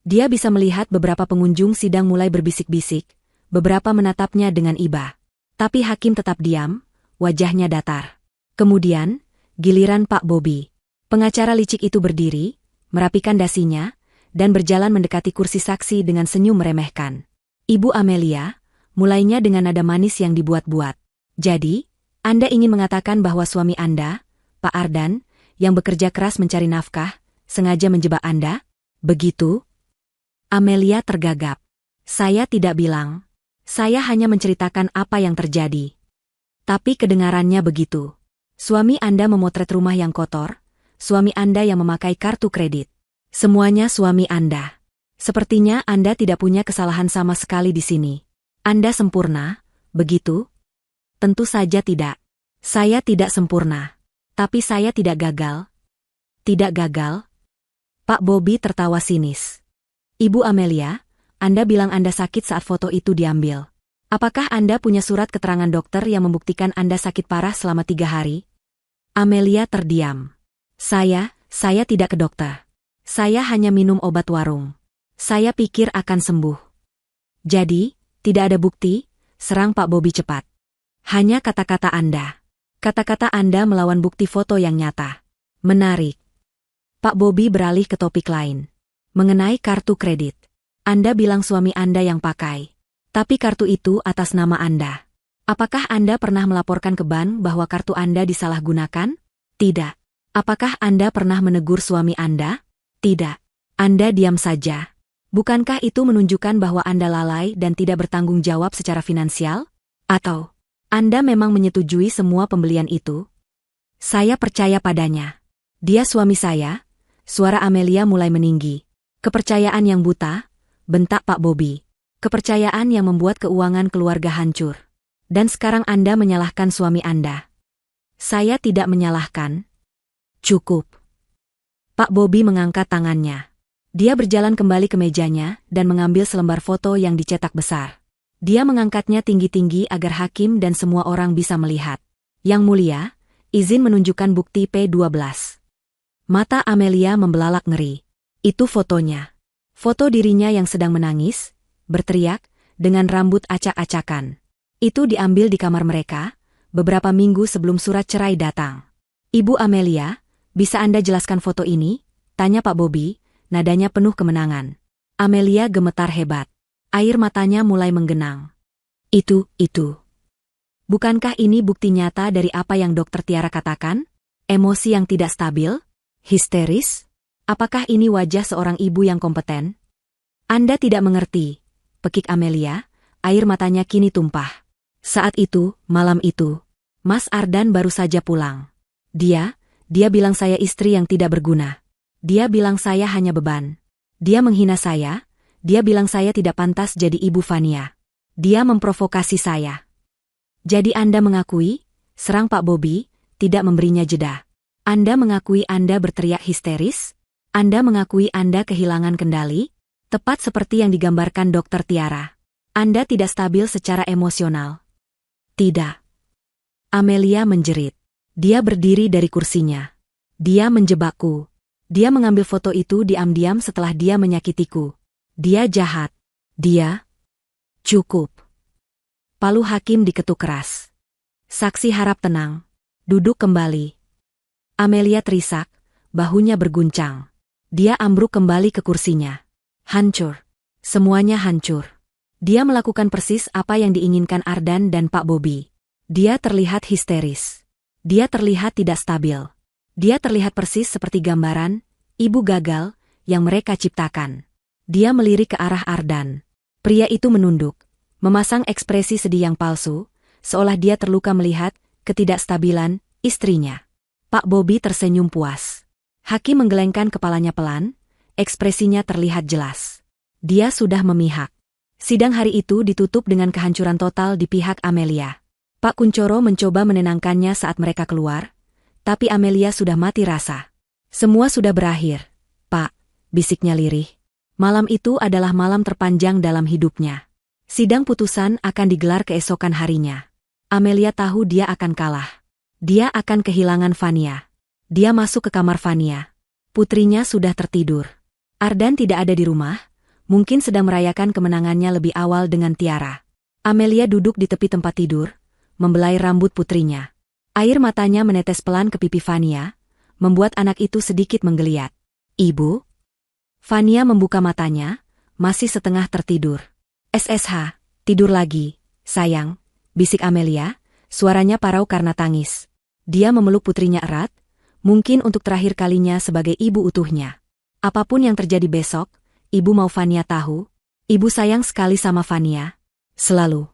Dia bisa melihat beberapa pengunjung sidang mulai berbisik-bisik, beberapa menatapnya dengan iba. Tapi hakim tetap diam, wajahnya datar. Kemudian, giliran Pak Bobby. Pengacara licik itu berdiri, merapikan dasinya, dan berjalan mendekati kursi saksi dengan senyum meremehkan. Ibu Amelia, mulainya dengan nada manis yang dibuat-buat. Jadi, Anda ingin mengatakan bahwa suami Anda, Pak Ardan, yang bekerja keras mencari nafkah, sengaja menjebak Anda? Begitu? Amelia tergagap. Saya tidak bilang. Saya hanya menceritakan apa yang terjadi. Tapi kedengarannya begitu. Suami Anda memotret rumah yang kotor, suami Anda yang memakai kartu kredit. Semuanya suami Anda. Sepertinya Anda tidak punya kesalahan sama sekali di sini. Anda sempurna, begitu? Tentu saja tidak. Saya tidak sempurna. Tapi saya tidak gagal. Tidak gagal? Pak Bobby tertawa sinis. Ibu Amelia, Anda bilang Anda sakit saat foto itu diambil. Apakah Anda punya surat keterangan dokter yang membuktikan Anda sakit parah selama 3 hari? Amelia terdiam. Saya tidak ke dokter. Saya hanya minum obat warung. Saya pikir akan sembuh. Jadi, tidak ada bukti, serang Pak Bobby cepat. Hanya kata-kata Anda. Kata-kata Anda melawan bukti foto yang nyata. Menarik. Pak Bobby beralih ke topik lain. Mengenai kartu kredit. Anda bilang suami Anda yang pakai. Tapi kartu itu atas nama Anda. Apakah Anda pernah melaporkan ke bank bahwa kartu Anda disalahgunakan? Tidak. Apakah Anda pernah menegur suami Anda? Tidak. Anda diam saja. Bukankah itu menunjukkan bahwa Anda lalai dan tidak bertanggung jawab secara finansial? Atau Anda memang menyetujui semua pembelian itu? Saya percaya padanya. Dia suami saya. Suara Amelia mulai meninggi. Kepercayaan yang buta, bentak Pak Bobby. Kepercayaan yang membuat keuangan keluarga hancur. Dan sekarang Anda menyalahkan suami Anda. Saya tidak menyalahkan. Cukup. Pak Bobby mengangkat tangannya. Dia berjalan kembali ke mejanya dan mengambil selembar foto yang dicetak besar. Dia mengangkatnya tinggi-tinggi agar hakim dan semua orang bisa melihat. Yang mulia, izin menunjukkan bukti P12. Mata Amelia membelalak ngeri. Itu fotonya. Foto dirinya yang sedang menangis, berteriak, dengan rambut acak-acakan. Itu diambil di kamar mereka, beberapa minggu sebelum surat cerai datang. Ibu Amelia, bisa Anda jelaskan foto ini? Tanya Pak Bobby, nadanya penuh kemenangan. Amelia gemetar hebat. Air matanya mulai menggenang. Itu. Bukankah ini bukti nyata dari apa yang Dokter Tiara katakan? Emosi yang tidak stabil? Histeris? Apakah ini wajah seorang ibu yang kompeten? Anda tidak mengerti, pekik Amelia, air matanya kini tumpah. Saat itu, malam itu, Mas Ardan baru saja pulang. Dia bilang saya istri yang tidak berguna. Dia bilang saya hanya beban. Dia menghina saya, dia bilang saya tidak pantas jadi ibu Fania. Dia memprovokasi saya. Jadi Anda mengakui, serang Pak Bobby, tidak memberinya jeda. Anda mengakui Anda berteriak histeris? Anda mengakui Anda kehilangan kendali? Tepat seperti yang digambarkan Dokter Tiara. Anda tidak stabil secara emosional. Tidak. Amelia menjerit. Dia berdiri dari kursinya. Dia menjebakku. Dia mengambil foto itu diam-diam setelah dia menyakitiku. Dia jahat. Dia... Cukup. Palu hakim diketuk keras. Saksi harap tenang. Duduk kembali. Amelia terisak, bahunya berguncang. Dia ambruk kembali ke kursinya. Hancur. Semuanya hancur. Dia melakukan persis apa yang diinginkan Ardan dan Pak Bobby. Dia terlihat histeris. Dia terlihat tidak stabil. Dia terlihat persis seperti gambaran ibu gagal yang mereka ciptakan. Dia melirik ke arah Ardan. Pria itu menunduk, memasang ekspresi sedih yang palsu, seolah dia terluka melihat ketidakstabilan istrinya. Pak Bobby tersenyum puas. Hakim menggelengkan kepalanya pelan, ekspresinya terlihat jelas. Dia sudah memihak. Sidang hari itu ditutup dengan kehancuran total di pihak Amelia. Pak Kuncoro mencoba menenangkannya saat mereka keluar, tapi Amelia sudah mati rasa. Semua sudah berakhir, Pak, bisiknya lirih. Malam itu adalah malam terpanjang dalam hidupnya. Sidang putusan akan digelar keesokan harinya. Amelia tahu dia akan kalah. Dia akan kehilangan Vania. Dia masuk ke kamar Vania. Putrinya sudah tertidur. Ardan tidak ada di rumah, mungkin sedang merayakan kemenangannya lebih awal dengan Tiara. Amelia duduk di tepi tempat tidur, membelai rambut putrinya. Air matanya menetes pelan ke pipi Vania, membuat anak itu sedikit menggeliat. Ibu? Vania membuka matanya, masih setengah tertidur. SSH, tidur lagi, sayang, bisik Amelia, suaranya parau karena tangis. Dia memeluk putrinya erat, mungkin untuk terakhir kalinya sebagai ibu utuhnya. Apapun yang terjadi besok, ibu mau Vania tahu, ibu sayang sekali sama Vania. Selalu.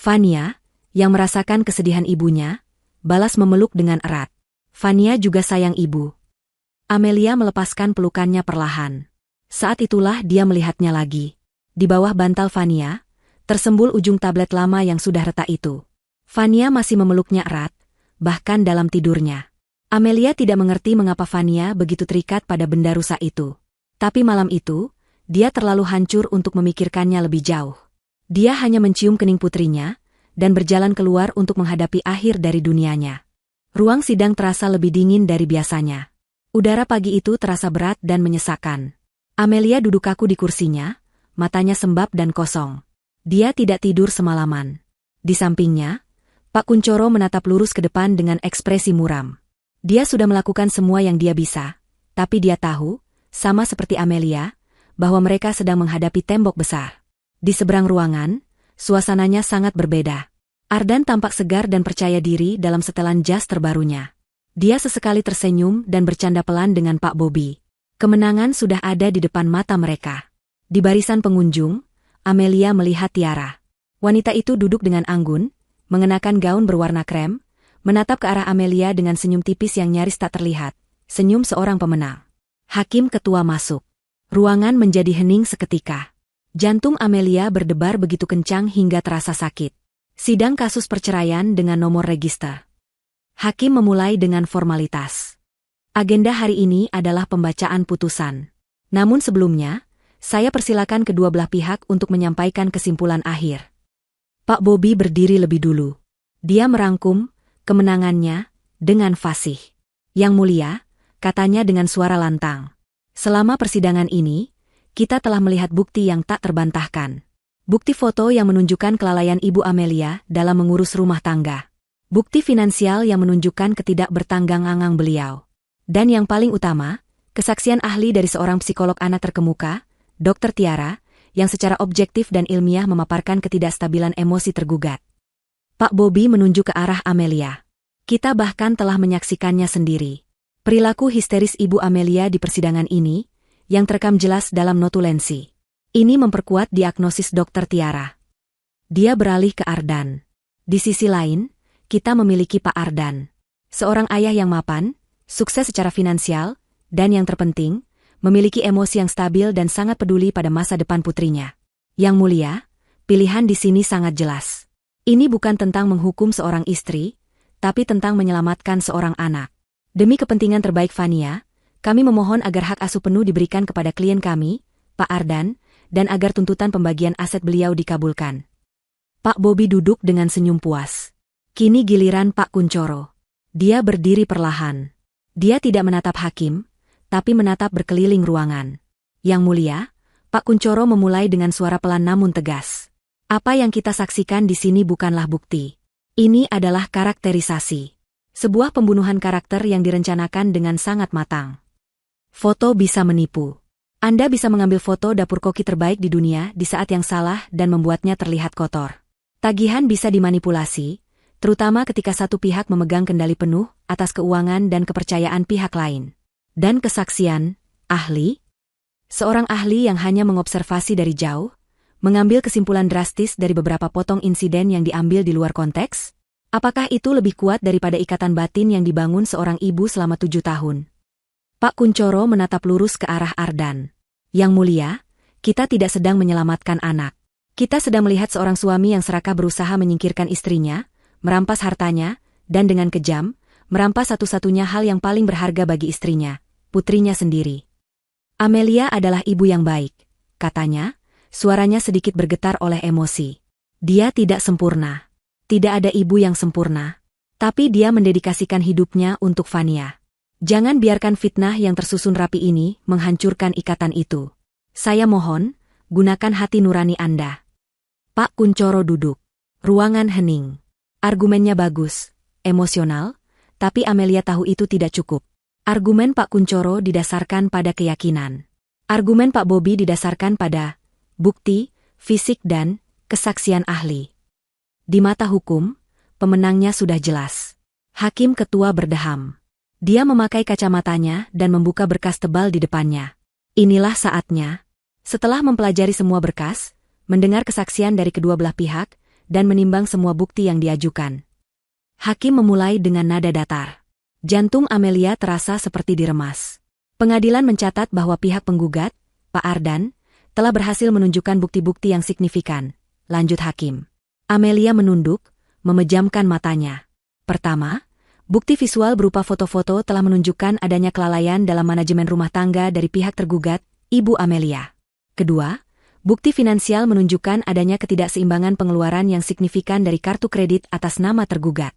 Vania, yang merasakan kesedihan ibunya, balas memeluk dengan erat. Vania juga sayang ibu. Amelia melepaskan pelukannya perlahan. Saat itulah dia melihatnya lagi. Di bawah bantal Vania, tersembul ujung tablet lama yang sudah retak itu. Vania masih memeluknya erat, bahkan dalam tidurnya. Amelia tidak mengerti mengapa Vania begitu terikat pada benda rusak itu. Tapi malam itu, dia terlalu hancur untuk memikirkannya lebih jauh. Dia hanya mencium kening putrinya, dan berjalan keluar untuk menghadapi akhir dari dunianya. Ruang sidang terasa lebih dingin dari biasanya. Udara pagi itu terasa berat dan menyesakkan. Amelia duduk kaku di kursinya, matanya sembab dan kosong. Dia tidak tidur semalaman. Di sampingnya, Pak Kuncoro menatap lurus ke depan dengan ekspresi muram. Dia sudah melakukan semua yang dia bisa, tapi dia tahu, sama seperti Amelia, bahwa mereka sedang menghadapi tembok besar. Di seberang ruangan, suasananya sangat berbeda. Ardan tampak segar dan percaya diri dalam setelan jas terbarunya. Dia sesekali tersenyum dan bercanda pelan dengan Pak Bobby. Kemenangan sudah ada di depan mata mereka. Di barisan pengunjung, Amelia melihat Tiara. Wanita itu duduk dengan anggun, mengenakan gaun berwarna krem, menatap ke arah Amelia dengan senyum tipis yang nyaris tak terlihat, senyum seorang pemenang. Hakim ketua masuk. Ruangan menjadi hening seketika. Jantung Amelia berdebar begitu kencang hingga terasa sakit. Sidang kasus perceraian dengan nomor register. Hakim memulai dengan formalitas. Agenda hari ini adalah pembacaan putusan. Namun sebelumnya, saya persilakan kedua belah pihak untuk menyampaikan kesimpulan akhir. Pak Bobby berdiri lebih dulu. Dia merangkum kemenangannya dengan fasih. Yang mulia, katanya dengan suara lantang. Selama persidangan ini, kita telah melihat bukti yang tak terbantahkan. Bukti foto yang menunjukkan kelalaian Ibu Amelia dalam mengurus rumah tangga. Bukti finansial yang menunjukkan ketidakbertanggang-angang beliau. Dan yang paling utama, kesaksian ahli dari seorang psikolog anak terkemuka, Dr. Tiara, yang secara objektif dan ilmiah memaparkan ketidakstabilan emosi tergugat. Pak Bobby menunjuk ke arah Amelia. Kita bahkan telah menyaksikannya sendiri. Perilaku histeris Ibu Amelia di persidangan ini, yang terekam jelas dalam notulensi. Ini memperkuat diagnosis Dr. Tiara. Dia beralih ke Ardan. Di sisi lain, kita memiliki Pak Ardan. Seorang ayah yang mapan, sukses secara finansial, dan yang terpenting, memiliki emosi yang stabil dan sangat peduli pada masa depan putrinya. Yang mulia, pilihan di sini sangat jelas. Ini bukan tentang menghukum seorang istri, tapi tentang menyelamatkan seorang anak. Demi kepentingan terbaik Fania, kami memohon agar hak asuh penuh diberikan kepada klien kami, Pak Ardan, dan agar tuntutan pembagian aset beliau dikabulkan. Pak Bobi duduk dengan senyum puas. Kini giliran Pak Kunchoro. Dia berdiri perlahan. Dia tidak menatap hakim, tapi menatap berkeliling ruangan. Yang mulia, Pak Kunchoro memulai dengan suara pelan namun tegas. Apa yang kita saksikan di sini bukanlah bukti. Ini adalah karakterisasi. Sebuah pembunuhan karakter yang direncanakan dengan sangat matang. Foto bisa menipu. Anda bisa mengambil foto dapur koki terbaik di dunia di saat yang salah dan membuatnya terlihat kotor. Tagihan bisa dimanipulasi, terutama ketika satu pihak memegang kendali penuh atas keuangan dan kepercayaan pihak lain. Dan kesaksian, ahli? Seorang ahli yang hanya mengobservasi dari jauh, mengambil kesimpulan drastis dari beberapa potong insiden yang diambil di luar konteks? Apakah itu lebih kuat daripada ikatan batin yang dibangun seorang ibu selama 7 tahun? Pak Kunchoro menatap lurus ke arah Ardan. Yang mulia, kita tidak sedang menyelamatkan anak. Kita sedang melihat seorang suami yang serakah berusaha menyingkirkan istrinya, merampas hartanya, dan dengan kejam, merampas satu-satunya hal yang paling berharga bagi istrinya, putrinya sendiri. Amelia adalah ibu yang baik, katanya. Suaranya sedikit bergetar oleh emosi. Dia tidak sempurna. Tidak ada ibu yang sempurna. Tapi dia mendedikasikan hidupnya untuk Fania. Jangan biarkan fitnah yang tersusun rapi ini menghancurkan ikatan itu. Saya mohon, gunakan hati nurani Anda. Pak Kunchoro duduk. Ruangan hening. Argumennya bagus, emosional, tapi Amelia tahu itu tidak cukup. Argumen Pak Kunchoro didasarkan pada keyakinan. Argumen Pak Bobi didasarkan pada bukti, fisik dan kesaksian ahli. Di mata hukum, pemenangnya sudah jelas. Hakim ketua berdeham. Dia memakai kacamatanya dan membuka berkas tebal di depannya. Inilah saatnya. Setelah mempelajari semua berkas, mendengar kesaksian dari kedua belah pihak, dan menimbang semua bukti yang diajukan. Hakim memulai dengan nada datar. Jantung Amelia terasa seperti diremas. Pengadilan mencatat bahwa pihak penggugat, Pak Ardan, telah berhasil menunjukkan bukti-bukti yang signifikan. Lanjut Hakim. Amelia menunduk, memejamkan matanya. Pertama, bukti visual berupa foto-foto telah menunjukkan adanya kelalaian dalam manajemen rumah tangga dari pihak tergugat, Ibu Amelia. Kedua, bukti finansial menunjukkan adanya ketidakseimbangan pengeluaran yang signifikan dari kartu kredit atas nama tergugat.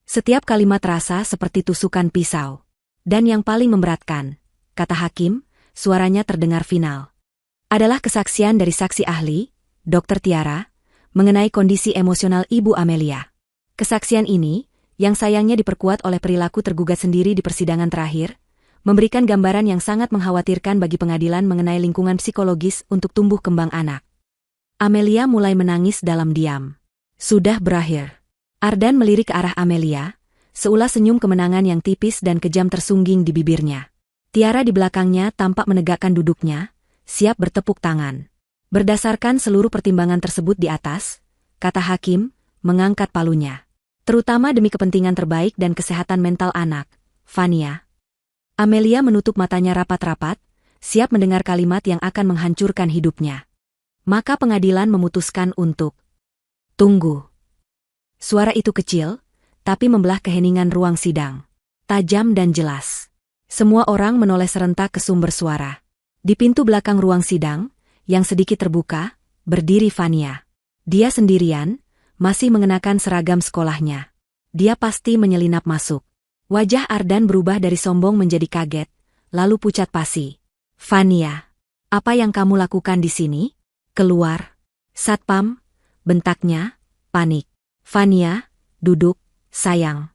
Setiap kalimat terasa seperti tusukan pisau. Dan yang paling memberatkan, kata Hakim, suaranya terdengar final, adalah kesaksian dari saksi ahli, Dr. Tiara, mengenai kondisi emosional Ibu Amelia. Kesaksian ini, yang sayangnya diperkuat oleh perilaku tergugat sendiri di persidangan terakhir, memberikan gambaran yang sangat mengkhawatirkan bagi pengadilan mengenai lingkungan psikologis untuk tumbuh kembang anak. Amelia mulai menangis dalam diam. Sudah berakhir. Ardan melirik ke arah Amelia, seulas senyum kemenangan yang tipis dan kejam tersungging di bibirnya. Tiara di belakangnya tampak menegakkan duduknya, siap bertepuk tangan. Berdasarkan seluruh pertimbangan tersebut di atas, kata Hakim, mengangkat palunya. Terutama demi kepentingan terbaik dan kesehatan mental anak, Fania. Amelia menutup matanya rapat-rapat, siap mendengar kalimat yang akan menghancurkan hidupnya. Maka pengadilan memutuskan untuk tunggu. Suara itu kecil, tapi membelah keheningan ruang sidang. Tajam dan jelas. Semua orang menoleh serentak ke sumber suara. Di pintu belakang ruang sidang, yang sedikit terbuka, berdiri Fania. Dia sendirian, masih mengenakan seragam sekolahnya. Dia pasti menyelinap masuk. Wajah Ardan berubah dari sombong menjadi kaget, lalu pucat pasi. Fania, apa yang kamu lakukan di sini? Keluar. Satpam, bentaknya, panik. Fania, duduk, sayang.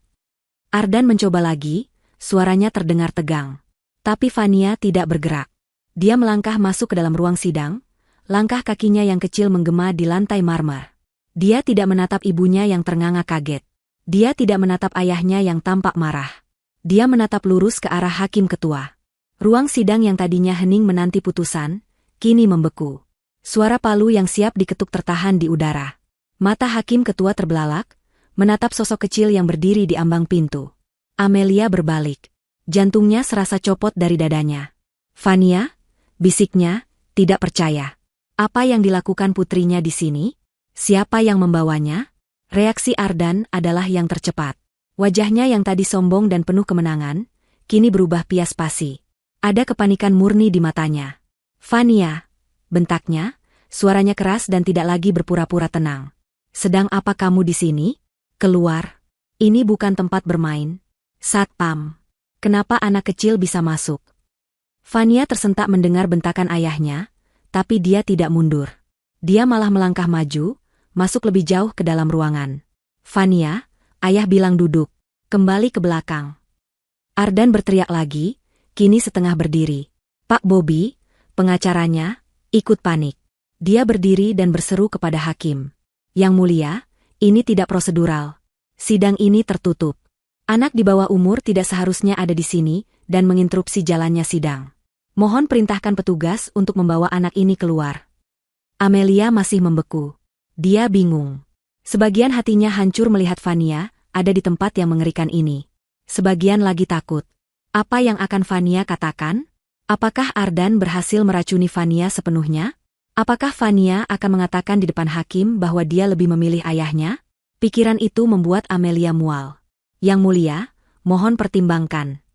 Ardan mencoba lagi, suaranya terdengar tegang. Tapi Fania tidak bergerak. Dia melangkah masuk ke dalam ruang sidang, langkah kakinya yang kecil menggema di lantai marmer. Dia tidak menatap ibunya yang ternganga kaget. Dia tidak menatap ayahnya yang tampak marah. Dia menatap lurus ke arah hakim ketua. Ruang sidang yang tadinya hening menanti putusan, kini membeku. Suara palu yang siap diketuk tertahan di udara. Mata hakim ketua terbelalak, menatap sosok kecil yang berdiri di ambang pintu. Amelia berbalik. Jantungnya serasa copot dari dadanya. Fania, bisiknya, tidak percaya. Apa yang dilakukan putrinya di sini? Siapa yang membawanya? Reaksi Ardan adalah yang tercepat. Wajahnya yang tadi sombong dan penuh kemenangan, kini berubah pias pasi. Ada kepanikan murni di matanya. Fania, bentaknya, suaranya keras dan tidak lagi berpura-pura tenang. Sedang apa kamu di sini? Keluar. Ini bukan tempat bermain. Satpam. Kenapa anak kecil bisa masuk? Fania tersentak mendengar bentakan ayahnya, tapi dia tidak mundur. Dia malah melangkah maju, masuk lebih jauh ke dalam ruangan. Fania, ayah bilang duduk. Kembali ke belakang. Ardan berteriak lagi, kini setengah berdiri. Pak Bobby, pengacaranya, ikut panik. Dia berdiri dan berseru kepada hakim. Yang mulia, ini tidak prosedural. Sidang ini tertutup. Anak di bawah umur tidak seharusnya ada di sini dan menginterupsi jalannya sidang. Mohon perintahkan petugas untuk membawa anak ini keluar. Amelia masih membeku. Dia bingung. Sebagian hatinya hancur melihat Fania ada di tempat yang mengerikan ini. Sebagian lagi takut. Apa yang akan Fania katakan? Apakah Ardan berhasil meracuni Fania sepenuhnya? Apakah Fania akan mengatakan di depan hakim bahwa dia lebih memilih ayahnya? Pikiran itu membuat Amelia mual. Yang mulia, mohon pertimbangkan.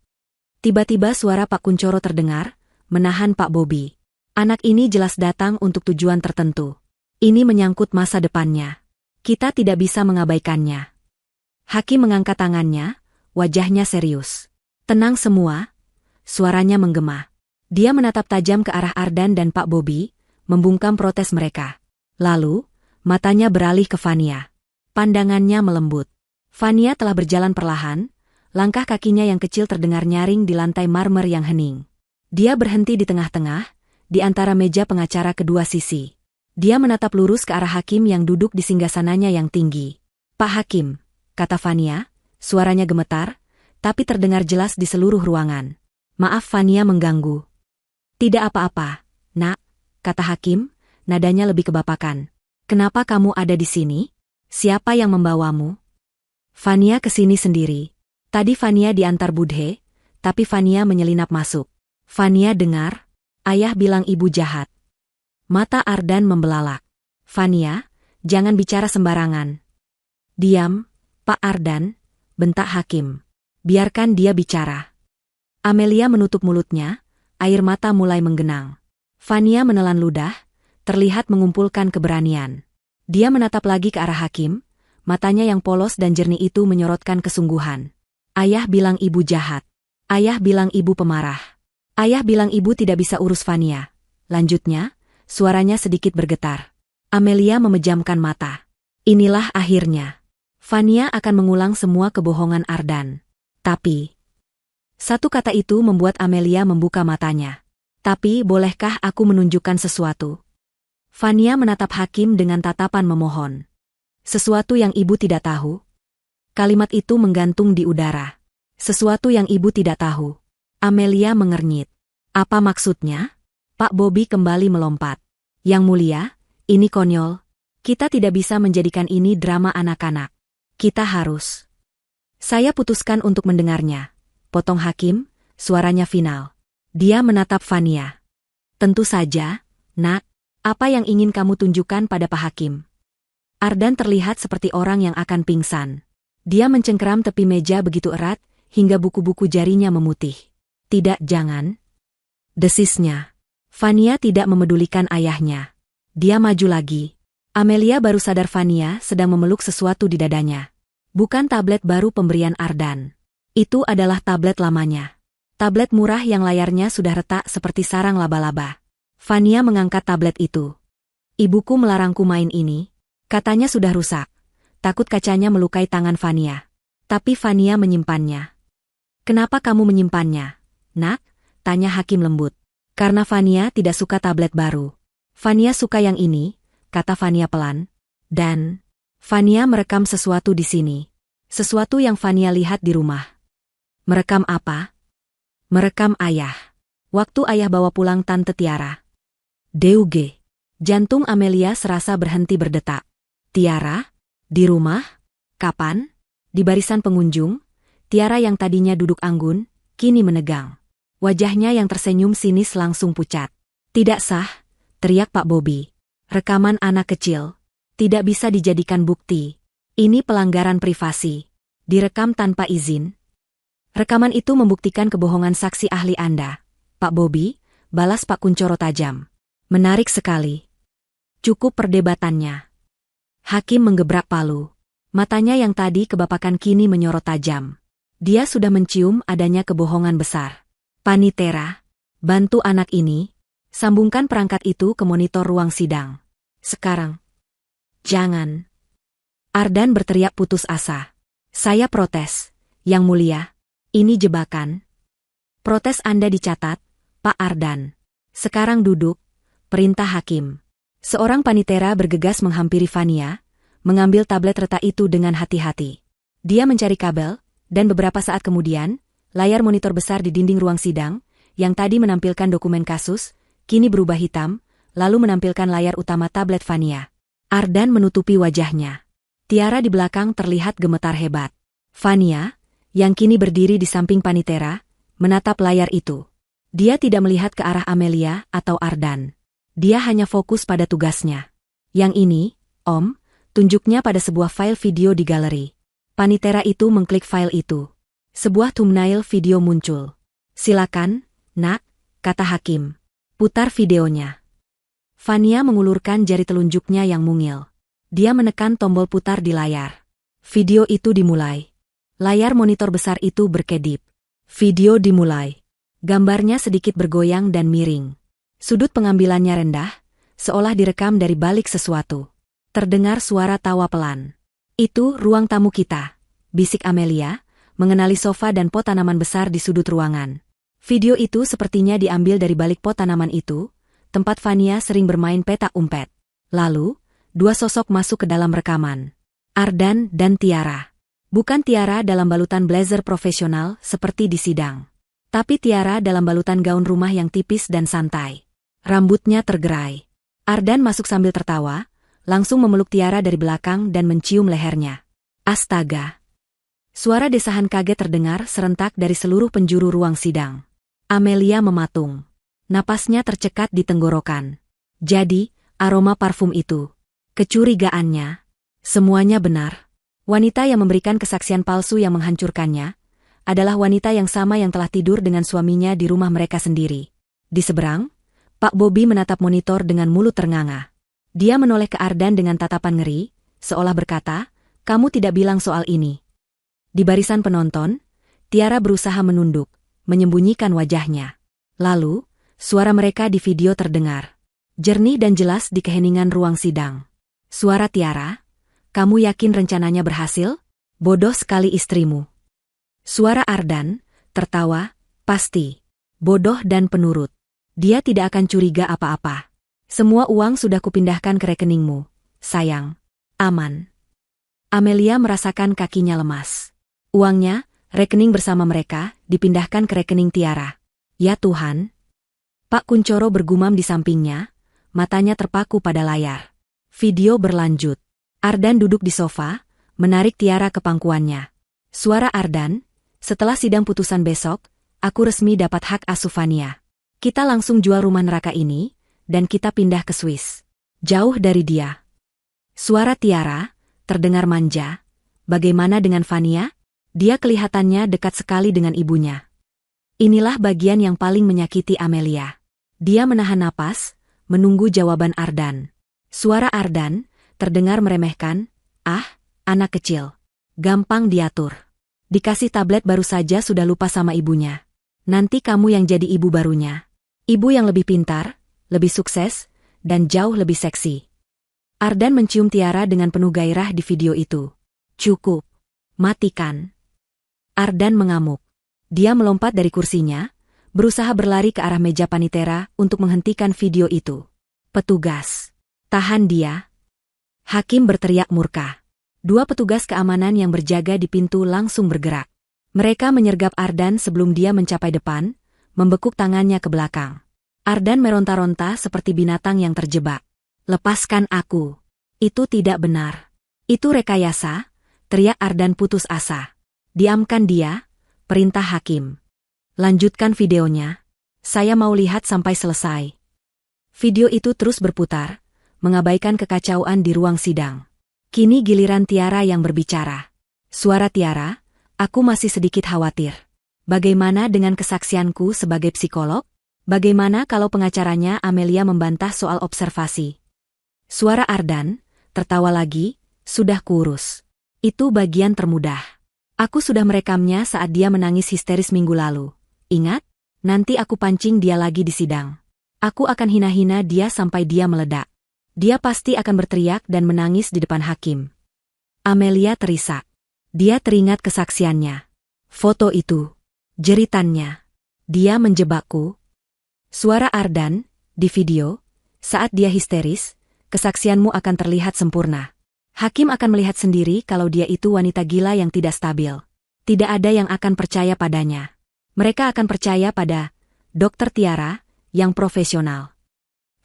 Tiba-tiba suara Pak Kuncoro terdengar, menahan Pak Bobby. Anak ini jelas datang untuk tujuan tertentu. Ini menyangkut masa depannya. Kita tidak bisa mengabaikannya. Hakim mengangkat tangannya, wajahnya serius. Tenang semua, suaranya menggema. Dia menatap tajam ke arah Ardan dan Pak Bobby, membungkam protes mereka. Lalu, matanya beralih ke Fania. Pandangannya melembut. Fania telah berjalan perlahan, langkah kakinya yang kecil terdengar nyaring di lantai marmer yang hening. Dia berhenti di tengah-tengah, di antara meja pengacara kedua sisi. Dia menatap lurus ke arah hakim yang duduk di singgasananya yang tinggi. Pak Hakim, kata Fania, suaranya gemetar, tapi terdengar jelas di seluruh ruangan. Maaf Fania mengganggu. Tidak apa-apa, nak, kata hakim, nadanya lebih kebapakan. Kenapa kamu ada di sini? Siapa yang membawamu? Fania ke sini sendiri. Tadi Fania diantar Budhe, tapi Fania menyelinap masuk. Fania dengar, ayah bilang ibu jahat. Mata Ardan membelalak. Fania, jangan bicara sembarangan. Diam, Pak Ardan, bentak hakim. Biarkan dia bicara. Amelia menutup mulutnya, air mata mulai menggenang. Fania menelan ludah, terlihat mengumpulkan keberanian. Dia menatap lagi ke arah hakim, matanya yang polos dan jernih itu menyorotkan kesungguhan. Ayah bilang ibu jahat. Ayah bilang ibu pemarah. Ayah bilang ibu tidak bisa urus Fania. Lanjutnya, suaranya sedikit bergetar. Amelia memejamkan mata. Inilah akhirnya. Fania akan mengulang semua kebohongan Ardan. Tapi, satu kata itu membuat Amelia membuka matanya. Tapi bolehkah aku menunjukkan sesuatu? Fania menatap hakim dengan tatapan memohon. Sesuatu yang ibu tidak tahu? Kalimat itu menggantung di udara. Sesuatu yang ibu tidak tahu. Amelia mengernyit. Apa maksudnya? Pak Bobby kembali melompat. Yang mulia, ini konyol. Kita tidak bisa menjadikan ini drama anak-anak. Kita harus. Saya putuskan untuk mendengarnya. Potong hakim, suaranya final. Dia menatap Fania. Tentu saja, nak. Apa yang ingin kamu tunjukkan pada Pak Hakim? Ardan terlihat seperti orang yang akan pingsan. Dia mencengkeram tepi meja begitu erat, hingga buku-buku jarinya memutih. Tidak, jangan. Desisnya. Fania tidak memedulikan ayahnya. Dia maju lagi. Amelia baru sadar Fania sedang memeluk sesuatu di dadanya. Bukan tablet baru pemberian Ardan. Itu adalah tablet lamanya. Tablet murah yang layarnya sudah retak seperti sarang laba-laba. Fania mengangkat tablet itu. Ibuku melarangku main ini. Katanya sudah rusak. Takut kacanya melukai tangan Fania. Tapi Fania menyimpannya. Kenapa kamu menyimpannya, nak? Tanya hakim lembut. Karena Fania tidak suka tablet baru. Fania suka yang ini, kata Fania pelan. Dan, Fania merekam sesuatu di sini. Sesuatu yang Fania lihat di rumah. Merekam apa? Merekam ayah. Waktu ayah bawa pulang Tante Tiara. Deuge. Jantung Amelia serasa berhenti berdetak. Tiara? Di rumah? Kapan? Di barisan pengunjung, Tiara yang tadinya duduk anggun, kini menegang. Wajahnya yang tersenyum sinis langsung pucat. Tidak sah, teriak Pak Bobi. Rekaman anak kecil. Tidak bisa dijadikan bukti. Ini pelanggaran privasi. Direkam tanpa izin. Rekaman itu membuktikan kebohongan saksi ahli Anda, Pak Bobi, balas Pak Kuncoro tajam. Menarik sekali. Cukup perdebatannya. Hakim menggebrak palu. Matanya yang tadi kebapakan kini menyorot tajam. Dia sudah mencium adanya kebohongan besar. Panitera, bantu anak ini. Sambungkan perangkat itu ke monitor ruang sidang. Sekarang. Jangan. Ardan berteriak putus asa. Saya protes, Yang Mulia. Ini jebakan. Protes Anda dicatat, Pak Ardan. Sekarang duduk. Perintah hakim. Seorang panitera bergegas menghampiri Fania, mengambil tablet retak itu dengan hati-hati. Dia mencari kabel, dan beberapa saat kemudian, layar monitor besar di dinding ruang sidang, yang tadi menampilkan dokumen kasus, kini berubah hitam, lalu menampilkan layar utama tablet Fania. Ardan menutupi wajahnya. Tiara di belakang terlihat gemetar hebat. Fania, yang kini berdiri di samping panitera, menatap layar itu. Dia tidak melihat ke arah Amelia atau Ardan. Dia hanya fokus pada tugasnya. Yang ini, Om, tunjuknya pada sebuah file video di galeri. Panitera itu mengklik file itu. Sebuah thumbnail video muncul. Silakan, Nak, kata hakim. Putar videonya. Fania mengulurkan jari telunjuknya yang mungil. Dia menekan tombol putar di layar. Video itu dimulai. Layar monitor besar itu berkedip. Video dimulai. Gambarnya sedikit bergoyang dan miring. Sudut pengambilannya rendah, seolah direkam dari balik sesuatu. Terdengar suara tawa pelan. Itu ruang tamu kita, bisik Amelia, mengenali sofa dan pot tanaman besar di sudut ruangan. Video itu sepertinya diambil dari balik pot tanaman itu, tempat Fania sering bermain petak umpet. Lalu, dua sosok masuk ke dalam rekaman. Ardan dan Tiara. Bukan Tiara dalam balutan blazer profesional seperti di sidang. Tapi Tiara dalam balutan gaun rumah yang tipis dan santai. Rambutnya tergerai. Ardan masuk sambil tertawa, langsung memeluk Tiara dari belakang dan mencium lehernya. Astaga! Suara desahan kaget terdengar serentak dari seluruh penjuru ruang sidang. Amelia mematung. Napasnya tercekat di tenggorokan. Jadi, aroma parfum itu. Kecurigaannya. Semuanya benar. Wanita yang memberikan kesaksian palsu yang menghancurkannya adalah wanita yang sama yang telah tidur dengan suaminya di rumah mereka sendiri. Di seberang, Pak Bobi menatap monitor dengan mulut ternganga. Dia menoleh ke Ardan dengan tatapan ngeri, seolah berkata, "Kamu tidak bilang soal ini." Di barisan penonton, Tiara berusaha menunduk, menyembunyikan wajahnya. Lalu, suara mereka di video terdengar. Jernih dan jelas di keheningan ruang sidang. Suara Tiara, "Kamu yakin rencananya berhasil? Bodoh sekali istrimu." Suara Ardan, tertawa, "Pasti. Bodoh dan penurut. Dia tidak akan curiga apa-apa. Semua uang sudah kupindahkan ke rekeningmu, sayang. Aman." Amelia merasakan kakinya lemas. Uangnya, rekening bersama mereka, dipindahkan ke rekening Tiara. Ya Tuhan. Pak Kuncoro bergumam di sampingnya, matanya terpaku pada layar. Video berlanjut. Ardan duduk di sofa, menarik Tiara ke pangkuannya. Suara Ardan, "Setelah sidang putusan besok, aku resmi dapat hak asuh Fania. Kita langsung jual rumah neraka ini, dan kita pindah ke Swiss. Jauh dari dia." Suara Tiara, terdengar manja. "Bagaimana dengan Fania? Dia kelihatannya dekat sekali dengan ibunya." Inilah bagian yang paling menyakiti Amelia. Dia menahan napas, menunggu jawaban Ardan. Suara Ardan, terdengar meremehkan, "Ah, anak kecil. Gampang diatur. Dikasih tablet baru saja sudah lupa sama ibunya. Nanti kamu yang jadi ibu barunya. Ibu yang lebih pintar, lebih sukses, dan jauh lebih seksi." Ardan mencium Tiara dengan penuh gairah di video itu. "Cukup. Matikan." Ardan mengamuk. Dia melompat dari kursinya, berusaha berlari ke arah meja panitera untuk menghentikan video itu. "Petugas, tahan dia." Hakim berteriak murka. Dua petugas keamanan yang berjaga di pintu langsung bergerak. Mereka menyergap Ardan sebelum dia mencapai depan, membekuk tangannya ke belakang. Ardan meronta-ronta seperti binatang yang terjebak. "Lepaskan aku. Itu tidak benar. Itu rekayasa," teriak Ardan putus asa. "Diamkan dia," perintah hakim. "Lanjutkan videonya. Saya mau lihat sampai selesai." Video itu terus berputar, mengabaikan kekacauan di ruang sidang. Kini giliran Tiara yang berbicara. Suara Tiara, aku masih sedikit khawatir. Bagaimana dengan kesaksianku sebagai psikolog? Bagaimana kalau pengacaranya Amelia membantah soal observasi? Suara Ardan, tertawa lagi, sudah kurus. Itu bagian termudah. Aku sudah merekamnya saat dia menangis histeris minggu lalu. Ingat? Nanti aku pancing dia lagi di sidang. Aku akan hina-hina dia sampai dia meledak. Dia pasti akan berteriak dan menangis di depan hakim. Amelia terisak. Dia teringat kesaksiannya. Foto itu. Jeritannya. Dia menjebakku. Suara Ardan, di video, saat dia histeris, kesaksianmu akan terlihat sempurna. Hakim akan melihat sendiri kalau dia itu wanita gila yang tidak stabil. Tidak ada yang akan percaya padanya. Mereka akan percaya pada Dr. Tiara, yang profesional.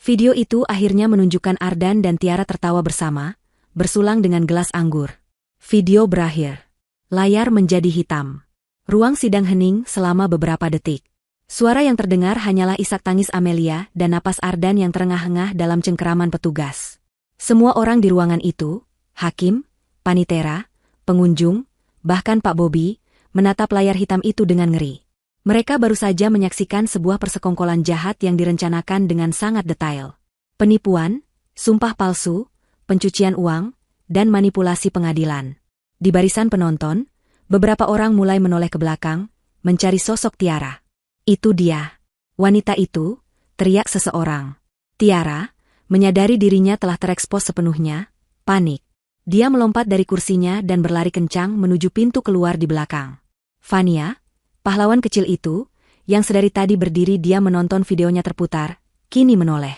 Video itu akhirnya menunjukkan Ardan dan Tiara tertawa bersama, bersulang dengan gelas anggur. Video berakhir. Layar menjadi hitam. Ruang sidang hening selama beberapa detik. Suara yang terdengar hanyalah isak tangis Amelia dan napas Ardan yang terengah-engah dalam cengkeraman petugas. Semua orang di ruangan itu, hakim, panitera, pengunjung, bahkan Pak Bobby, menatap layar hitam itu dengan ngeri. Mereka baru saja menyaksikan sebuah persekongkolan jahat yang direncanakan dengan sangat detail. Penipuan, sumpah palsu, pencucian uang, dan manipulasi pengadilan. Di barisan penonton, beberapa orang mulai menoleh ke belakang, mencari sosok Tiara. Itu dia. Wanita itu, teriak seseorang. Tiara, menyadari dirinya telah terekspos sepenuhnya, panik. Dia melompat dari kursinya dan berlari kencang menuju pintu keluar di belakang. Fania, pahlawan kecil itu, yang sedari tadi berdiri dia menonton videonya terputar, kini menoleh.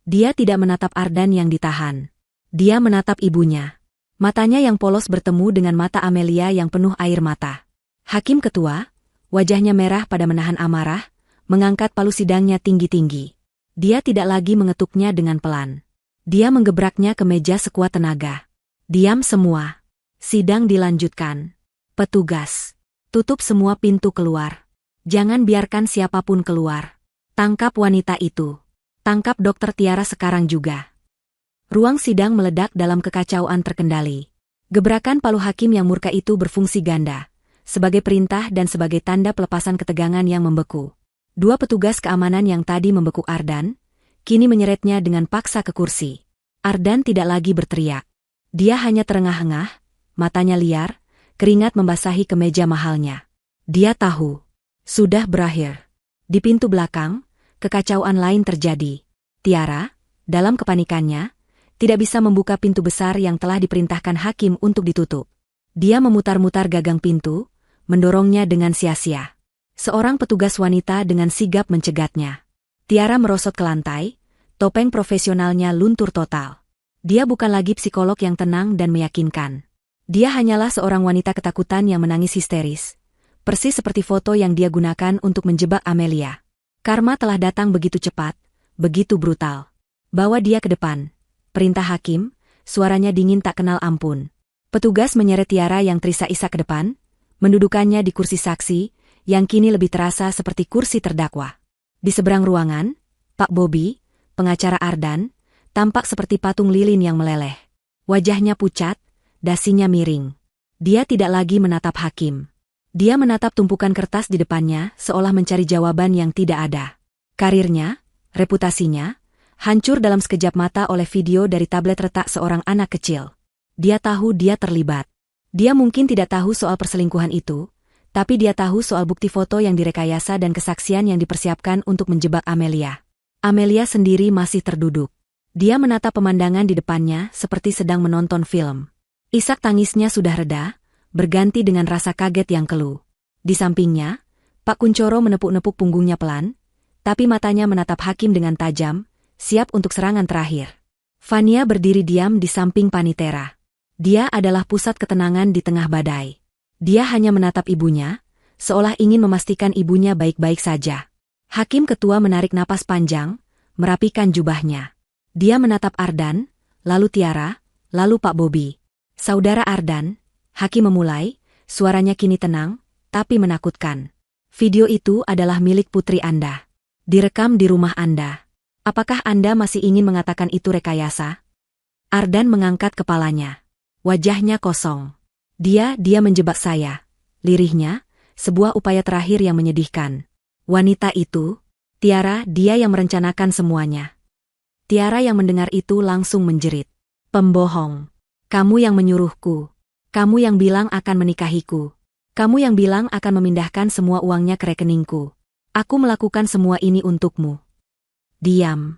Dia tidak menatap Ardan yang ditahan. Dia menatap ibunya. Matanya yang polos bertemu dengan mata Amelia yang penuh air mata. Hakim ketua, wajahnya merah pada menahan amarah, mengangkat palu sidangnya tinggi-tinggi. Dia tidak lagi mengetuknya dengan pelan. Dia menggebraknya ke meja sekuat tenaga. Diam semua. Sidang dilanjutkan. Petugas. Tutup semua pintu keluar. Jangan biarkan siapapun keluar. Tangkap wanita itu. Tangkap Dr. Tiara sekarang juga. Ruang sidang meledak dalam kekacauan terkendali. Gebrakan palu hakim yang murka itu berfungsi ganda, sebagai perintah dan sebagai tanda pelepasan ketegangan yang membeku. Dua petugas keamanan yang tadi membekuk Ardan, kini menyeretnya dengan paksa ke kursi. Ardan tidak lagi berteriak. Dia hanya terengah-engah, matanya liar, keringat membasahi kemeja mahalnya. Dia tahu. Sudah berakhir. Di pintu belakang, kekacauan lain terjadi. Tiara, dalam kepanikannya, tidak bisa membuka pintu besar yang telah diperintahkan hakim untuk ditutup. Dia memutar-mutar gagang pintu, mendorongnya dengan sia-sia. Seorang petugas wanita dengan sigap mencegatnya. Tiara merosot ke lantai, topeng profesionalnya luntur total. Dia bukan lagi psikolog yang tenang dan meyakinkan. Dia hanyalah seorang wanita ketakutan yang menangis histeris. Persis seperti foto yang dia gunakan untuk menjebak Amelia. Karma telah datang begitu cepat, begitu brutal. Bawa dia ke depan. Perintah hakim, suaranya dingin tak kenal ampun. Petugas menyeret Tiara yang terisak-isak ke depan, mendudukannya di kursi saksi, yang kini lebih terasa seperti kursi terdakwa. Di seberang ruangan, Pak Bobby, pengacara Ardan, tampak seperti patung lilin yang meleleh. Wajahnya pucat, dasinya miring. Dia tidak lagi menatap hakim. Dia menatap tumpukan kertas di depannya seolah mencari jawaban yang tidak ada. Karirnya, reputasinya, hancur dalam sekejap mata oleh video dari tablet retak seorang anak kecil. Dia tahu dia terlibat. Dia mungkin tidak tahu soal perselingkuhan itu, tapi dia tahu soal bukti foto yang direkayasa dan kesaksian yang dipersiapkan untuk menjebak Amelia. Amelia sendiri masih terduduk. Dia menatap pemandangan di depannya seperti sedang menonton film. Isak tangisnya sudah reda, berganti dengan rasa kaget yang keluh. Di sampingnya, Pak Kuncoro menepuk-nepuk punggungnya pelan, tapi matanya menatap hakim dengan tajam, siap untuk serangan terakhir. Fania berdiri diam di samping panitera. Dia adalah pusat ketenangan di tengah badai. Dia hanya menatap ibunya, seolah ingin memastikan ibunya baik-baik saja. Hakim ketua menarik napas panjang, merapikan jubahnya. Dia menatap Ardan, lalu Tiara, lalu Pak Bobby. Saudara Ardan, hakim memulai, suaranya kini tenang, tapi menakutkan. Video itu adalah milik putri Anda. Direkam di rumah Anda. Apakah Anda masih ingin mengatakan itu rekayasa? Ardan mengangkat kepalanya. Wajahnya kosong. Dia menjebak saya. Lirihnya, sebuah upaya terakhir yang menyedihkan. Wanita itu, Tiara, dia yang merencanakan semuanya. Tiara yang mendengar itu langsung menjerit. Pembohong. Kamu yang menyuruhku. Kamu yang bilang akan menikahiku. Kamu yang bilang akan memindahkan semua uangnya ke rekeningku. Aku melakukan semua ini untukmu. Diam.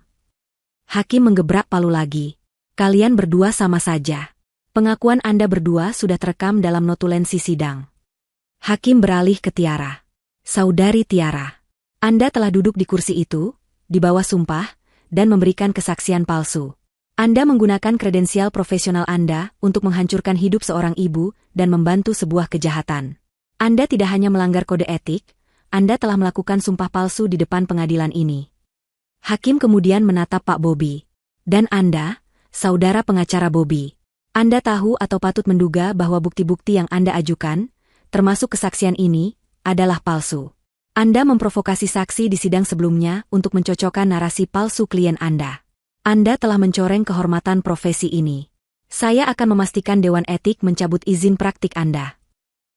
Hakim menggebrak palu lagi. Kalian berdua sama saja. Pengakuan Anda berdua sudah terekam dalam notulensi sidang. Hakim beralih ke Tiara. Saudari Tiara, Anda telah duduk di kursi itu, di bawah sumpah, dan memberikan kesaksian palsu. Anda menggunakan kredensial profesional Anda untuk menghancurkan hidup seorang ibu dan membantu sebuah kejahatan. Anda tidak hanya melanggar kode etik, Anda telah melakukan sumpah palsu di depan pengadilan ini. Hakim kemudian menatap Pak Bobby. Dan Anda, saudara pengacara Bobby, Anda tahu atau patut menduga bahwa bukti-bukti yang Anda ajukan, termasuk kesaksian ini, adalah palsu. Anda memprovokasi saksi di sidang sebelumnya untuk mencocokkan narasi palsu klien Anda. Anda telah mencoreng kehormatan profesi ini. Saya akan memastikan Dewan Etik mencabut izin praktik Anda.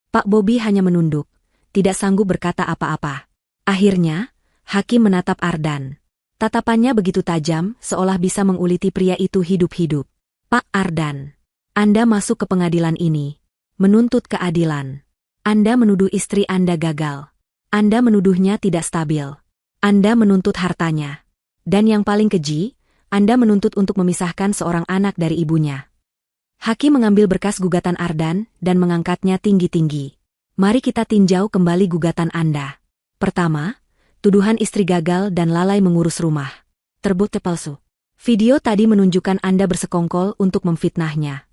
Pak Bobby hanya menunduk, tidak sanggup berkata apa-apa. Akhirnya, Hakim menatap Ardan. Tatapannya begitu tajam, seolah bisa menguliti pria itu hidup-hidup. Pak Ardan, Anda masuk ke pengadilan ini, menuntut keadilan. Anda menuduh istri Anda gagal. Anda menuduhnya tidak stabil. Anda menuntut hartanya. Dan yang paling keji, Anda menuntut untuk memisahkan seorang anak dari ibunya. Hakim mengambil berkas gugatan Ardan dan mengangkatnya tinggi-tinggi. Mari kita tinjau kembali gugatan Anda. Pertama, tuduhan istri gagal dan lalai mengurus rumah. Terbukti palsu. Video tadi menunjukkan Anda bersekongkol untuk memfitnahnya.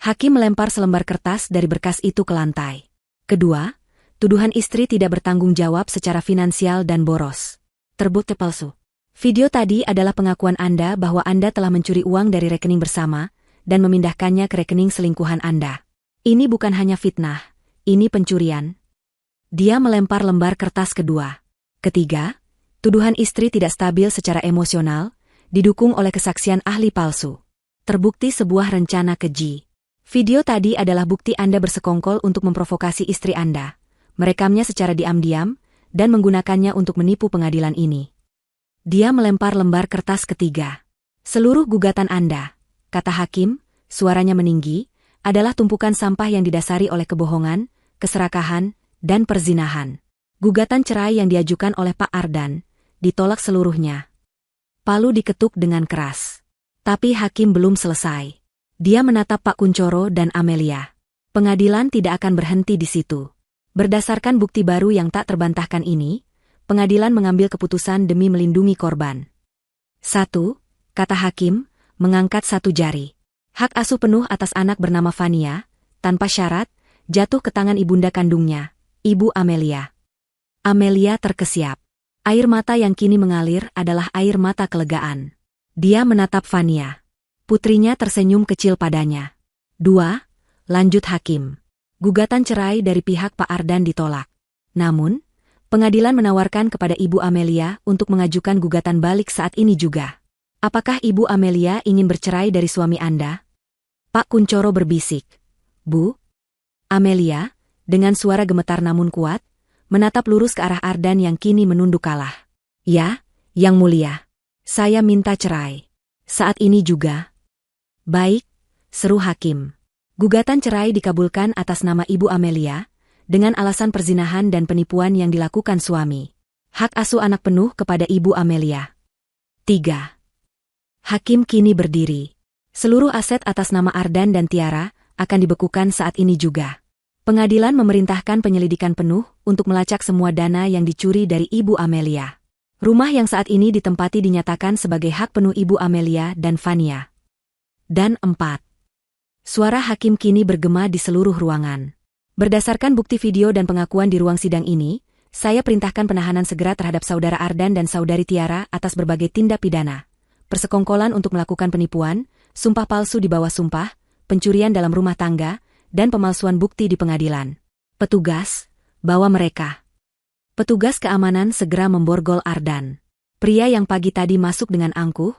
Hakim melempar selembar kertas dari berkas itu ke lantai. Kedua, tuduhan istri tidak bertanggung jawab secara finansial dan boros. Terbukti palsu. Video tadi adalah pengakuan Anda bahwa Anda telah mencuri uang dari rekening bersama dan memindahkannya ke rekening selingkuhan Anda. Ini bukan hanya fitnah, ini pencurian. Dia melempar lembar kertas kedua. Ketiga, tuduhan istri tidak stabil secara emosional, didukung oleh kesaksian ahli palsu. Terbukti sebuah rencana keji. Video tadi adalah bukti Anda bersekongkol untuk memprovokasi istri Anda, merekamnya secara diam-diam, dan menggunakannya untuk menipu pengadilan ini. Dia melempar lembar kertas ketiga. Seluruh gugatan Anda, kata Hakim, suaranya meninggi, adalah tumpukan sampah yang didasari oleh kebohongan, keserakahan, dan perzinahan. Gugatan cerai yang diajukan oleh Pak Ardan ditolak seluruhnya. Palu diketuk dengan keras. Tapi Hakim belum selesai. Dia menatap Pak Kuncoro dan Amelia. Pengadilan tidak akan berhenti di situ. Berdasarkan bukti baru yang tak terbantahkan ini, pengadilan mengambil keputusan demi melindungi korban. 1. Kata Hakim, mengangkat satu jari. Hak asuh penuh atas anak bernama Fania, tanpa syarat, jatuh ke tangan ibunda kandungnya, Ibu Amelia. Amelia terkesiap. Air mata yang kini mengalir adalah air mata kelegaan. Dia menatap Fania. Putrinya tersenyum kecil padanya. 2. Lanjut Hakim. Gugatan cerai dari pihak Pak Ardan ditolak. Namun, pengadilan menawarkan kepada Ibu Amelia untuk mengajukan gugatan balik saat ini juga. Apakah Ibu Amelia ingin bercerai dari suami Anda? Pak Kuncoro berbisik. Bu Amelia, dengan suara gemetar namun kuat, menatap lurus ke arah Ardan yang kini menunduk kalah. Ya, Yang Mulia. Saya minta cerai. Saat ini juga. Baik, seru Hakim. Gugatan cerai dikabulkan atas nama Ibu Amelia, dengan alasan perzinahan dan penipuan yang dilakukan suami. Hak asuh anak penuh kepada Ibu Amelia. 3. Hakim kini berdiri. Seluruh aset atas nama Ardan dan Tiara akan dibekukan saat ini juga. Pengadilan memerintahkan penyelidikan penuh untuk melacak semua dana yang dicuri dari Ibu Amelia. Rumah yang saat ini ditempati dinyatakan sebagai hak penuh Ibu Amelia dan Fania. Dan 4. Suara Hakim kini bergema di seluruh ruangan. Berdasarkan bukti video dan pengakuan di ruang sidang ini, saya perintahkan penahanan segera terhadap Saudara Ardan dan Saudari Tiara atas berbagai tindak pidana. Persekongkolan untuk melakukan penipuan, sumpah palsu di bawah sumpah, pencurian dalam rumah tangga, dan pemalsuan bukti di pengadilan. Petugas, bawa mereka. Petugas keamanan segera memborgol Ardan. Pria yang pagi tadi masuk dengan angkuh,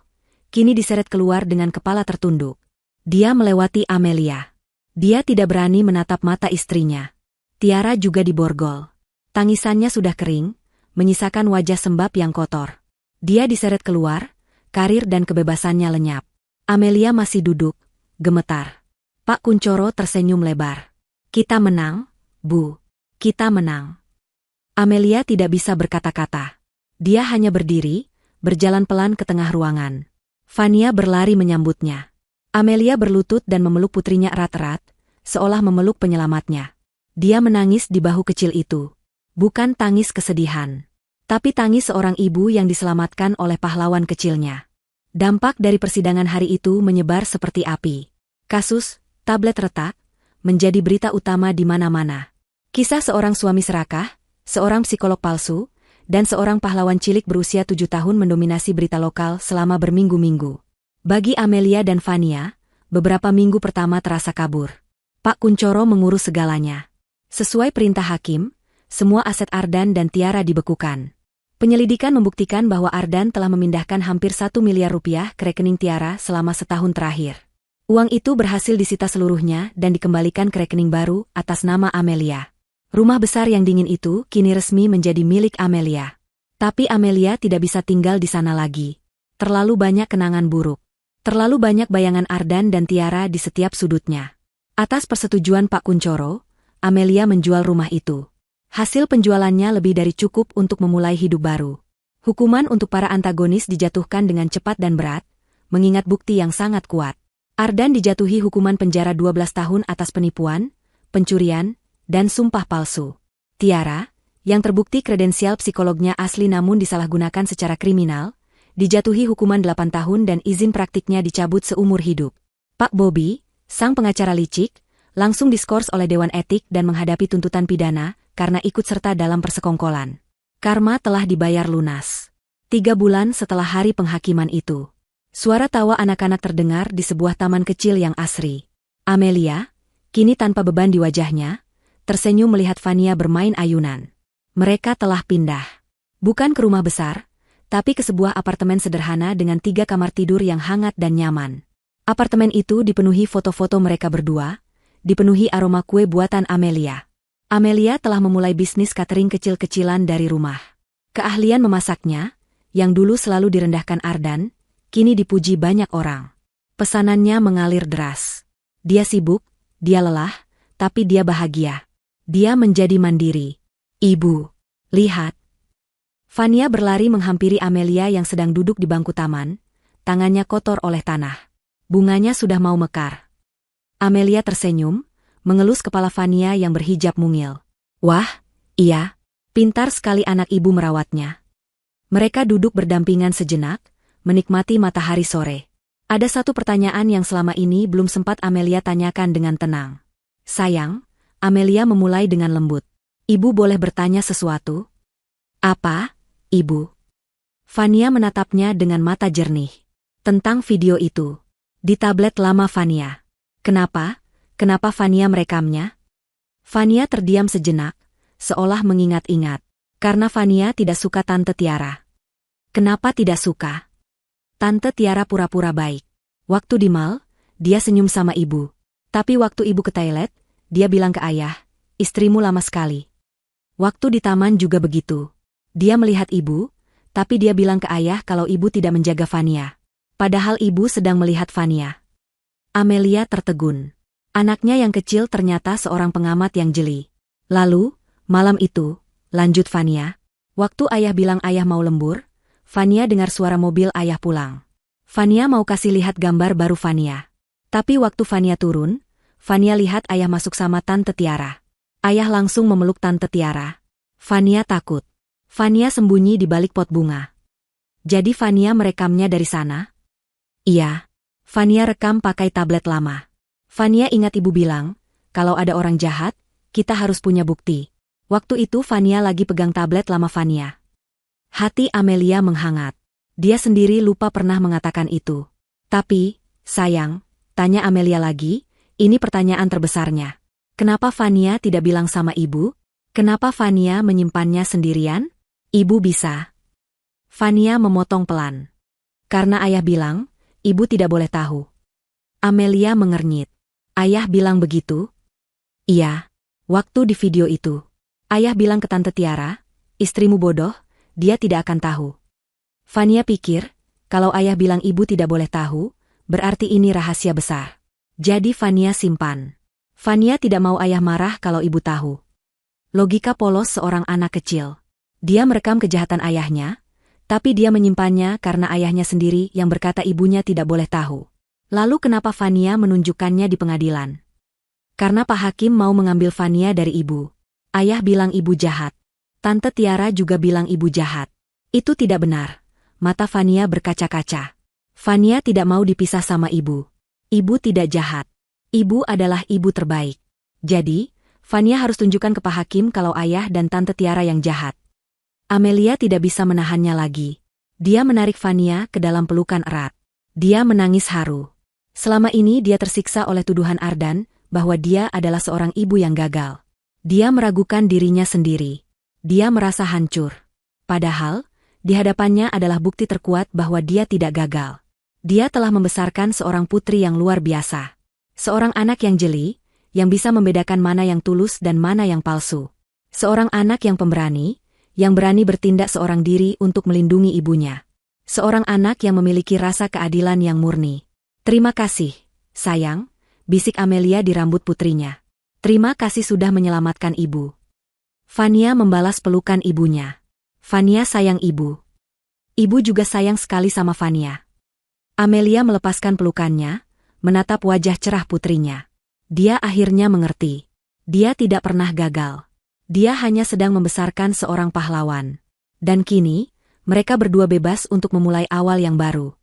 kini diseret keluar dengan kepala tertunduk. Dia melewati Amelia. Dia tidak berani menatap mata istrinya. Tiara juga diborgol. Tangisannya sudah kering, menyisakan wajah sembab yang kotor. Dia diseret keluar, karir dan kebebasannya lenyap. Amelia masih duduk, gemetar. Pak Kuncoro tersenyum lebar. Kita menang, Bu. Kita menang. Amelia tidak bisa berkata-kata. Dia hanya berdiri, berjalan pelan ke tengah ruangan. Fania berlari menyambutnya. Amelia berlutut dan memeluk putrinya erat-erat, seolah memeluk penyelamatnya. Dia menangis di bahu kecil itu. Bukan tangis kesedihan, tapi tangis seorang ibu yang diselamatkan oleh pahlawan kecilnya. Dampak dari persidangan hari itu menyebar seperti api. Kasus tablet retak menjadi berita utama di mana-mana. Kisah seorang suami serakah, seorang psikolog palsu, dan seorang pahlawan cilik berusia 7 tahun mendominasi berita lokal selama berminggu-minggu. Bagi Amelia dan Fania, beberapa minggu pertama terasa kabur. Pak Kuncoro mengurus segalanya. Sesuai perintah hakim, semua aset Ardan dan Tiara dibekukan. Penyelidikan membuktikan bahwa Ardan telah memindahkan hampir 1 miliar rupiah ke rekening Tiara selama setahun terakhir. Uang itu berhasil disita seluruhnya dan dikembalikan ke rekening baru atas nama Amelia. Rumah besar yang dingin itu kini resmi menjadi milik Amelia. Tapi Amelia tidak bisa tinggal di sana lagi. Terlalu banyak kenangan buruk. Terlalu banyak bayangan Ardan dan Tiara di setiap sudutnya. Atas persetujuan Pak Kuncoro, Amelia menjual rumah itu. Hasil penjualannya lebih dari cukup untuk memulai hidup baru. Hukuman untuk para antagonis dijatuhkan dengan cepat dan berat, mengingat bukti yang sangat kuat. Ardan dijatuhi hukuman penjara 12 tahun atas penipuan, pencurian, dan sumpah palsu. Tiara, yang terbukti kredensial psikolognya asli namun disalahgunakan secara kriminal, dijatuhi hukuman 8 tahun dan izin praktiknya dicabut seumur hidup. Pak Bobby, sang pengacara licik, langsung diskors oleh Dewan Etik dan menghadapi tuntutan pidana karena ikut serta dalam persekongkolan. Karma telah dibayar lunas. 3 bulan setelah hari penghakiman itu, suara tawa anak-anak terdengar di sebuah taman kecil yang asri. Amelia, kini tanpa beban di wajahnya, tersenyum melihat Fania bermain ayunan. Mereka telah pindah. Bukan ke rumah besar, tapi ke sebuah apartemen sederhana dengan 3 kamar tidur yang hangat dan nyaman. Apartemen itu dipenuhi foto-foto mereka berdua, dipenuhi aroma kue buatan Amelia. Amelia telah memulai bisnis catering kecil-kecilan dari rumah. Keahlian memasaknya, yang dulu selalu direndahkan Ardan, kini dipuji banyak orang. Pesanannya mengalir deras. Dia sibuk, dia lelah, tapi dia bahagia. Dia menjadi mandiri. Ibu, lihat. Fania berlari menghampiri Amelia yang sedang duduk di bangku taman, tangannya kotor oleh tanah. Bunganya sudah mau mekar. Amelia tersenyum, mengelus kepala Fania yang berhijab mungil. Wah, iya, pintar sekali anak ibu merawatnya. Mereka duduk berdampingan sejenak, menikmati matahari sore. Ada satu pertanyaan yang selama ini belum sempat Amelia tanyakan dengan tenang. Sayang, Amelia memulai dengan lembut. Ibu boleh bertanya sesuatu? Apa, Ibu? Fania menatapnya dengan mata jernih. Tentang video itu. Di tablet lama Fania. Kenapa? Kenapa Fania merekamnya? Fania terdiam sejenak, seolah mengingat-ingat. Karena Fania tidak suka Tante Tiara. Kenapa tidak suka? Tante Tiara pura-pura baik. Waktu di mal, dia senyum sama ibu. Tapi waktu ibu ke toilet, dia bilang ke ayah, istrimu lama sekali. Waktu di taman juga begitu. Dia melihat ibu, tapi dia bilang ke ayah kalau ibu tidak menjaga Fania. Padahal ibu sedang melihat Fania. Amelia tertegun. Anaknya yang kecil ternyata seorang pengamat yang jeli. Lalu, malam itu, lanjut Fania. Waktu ayah bilang ayah mau lembur, Fania dengar suara mobil ayah pulang. Fania mau kasih lihat gambar baru Fania. Tapi waktu Fania turun, Fania lihat ayah masuk sama Tante Tiara. Ayah langsung memeluk Tante Tiara. Fania takut. Fania sembunyi di balik pot bunga. Jadi Fania merekamnya dari sana? Iya. Fania rekam pakai tablet lama. Fania ingat ibu bilang, kalau ada orang jahat, kita harus punya bukti. Waktu itu Fania lagi pegang tablet lama Fania. Hati Amelia menghangat. Dia sendiri lupa pernah mengatakan itu. Tapi, sayang, tanya Amelia lagi, ini pertanyaan terbesarnya. Kenapa Fania tidak bilang sama ibu? Kenapa Fania menyimpannya sendirian? Ibu bisa. Fania memotong pelan. Karena ayah bilang, ibu tidak boleh tahu. Amelia mengernyit. Ayah bilang begitu? Iya. Waktu di video itu. Ayah bilang ke Tante Tiara, istrimu bodoh, dia tidak akan tahu. Fania pikir, kalau ayah bilang ibu tidak boleh tahu, berarti ini rahasia besar. Jadi Fania simpan. Fania tidak mau ayah marah kalau ibu tahu. Logika polos seorang anak kecil. Dia merekam kejahatan ayahnya, tapi dia menyimpannya karena ayahnya sendiri yang berkata ibunya tidak boleh tahu. Lalu kenapa Fania menunjukkannya di pengadilan? Karena Pak Hakim mau mengambil Fania dari ibu. Ayah bilang ibu jahat. Tante Tiara juga bilang ibu jahat. Itu tidak benar. Mata Fania berkaca-kaca. Fania tidak mau dipisah sama ibu. Ibu tidak jahat. Ibu adalah ibu terbaik. Jadi, Fania harus tunjukkan ke Pak Hakim kalau ayah dan Tante Tiara yang jahat. Amelia tidak bisa menahannya lagi. Dia menarik Fania ke dalam pelukan erat. Dia menangis haru. Selama ini dia tersiksa oleh tuduhan Ardan bahwa dia adalah seorang ibu yang gagal. Dia meragukan dirinya sendiri. Dia merasa hancur. Padahal, di hadapannya adalah bukti terkuat bahwa dia tidak gagal. Dia telah membesarkan seorang putri yang luar biasa. Seorang anak yang jeli, yang bisa membedakan mana yang tulus dan mana yang palsu. Seorang anak yang pemberani, yang berani bertindak seorang diri untuk melindungi ibunya. Seorang anak yang memiliki rasa keadilan yang murni. Terima kasih, sayang, bisik Amelia di rambut putrinya. Terima kasih sudah menyelamatkan ibu. Fania membalas pelukan ibunya. Fania sayang ibu. Ibu juga sayang sekali sama Fania. Amelia melepaskan pelukannya, menatap wajah cerah putrinya. Dia akhirnya mengerti. Dia tidak pernah gagal. Dia hanya sedang membesarkan seorang pahlawan. Dan kini, mereka berdua bebas untuk memulai awal yang baru.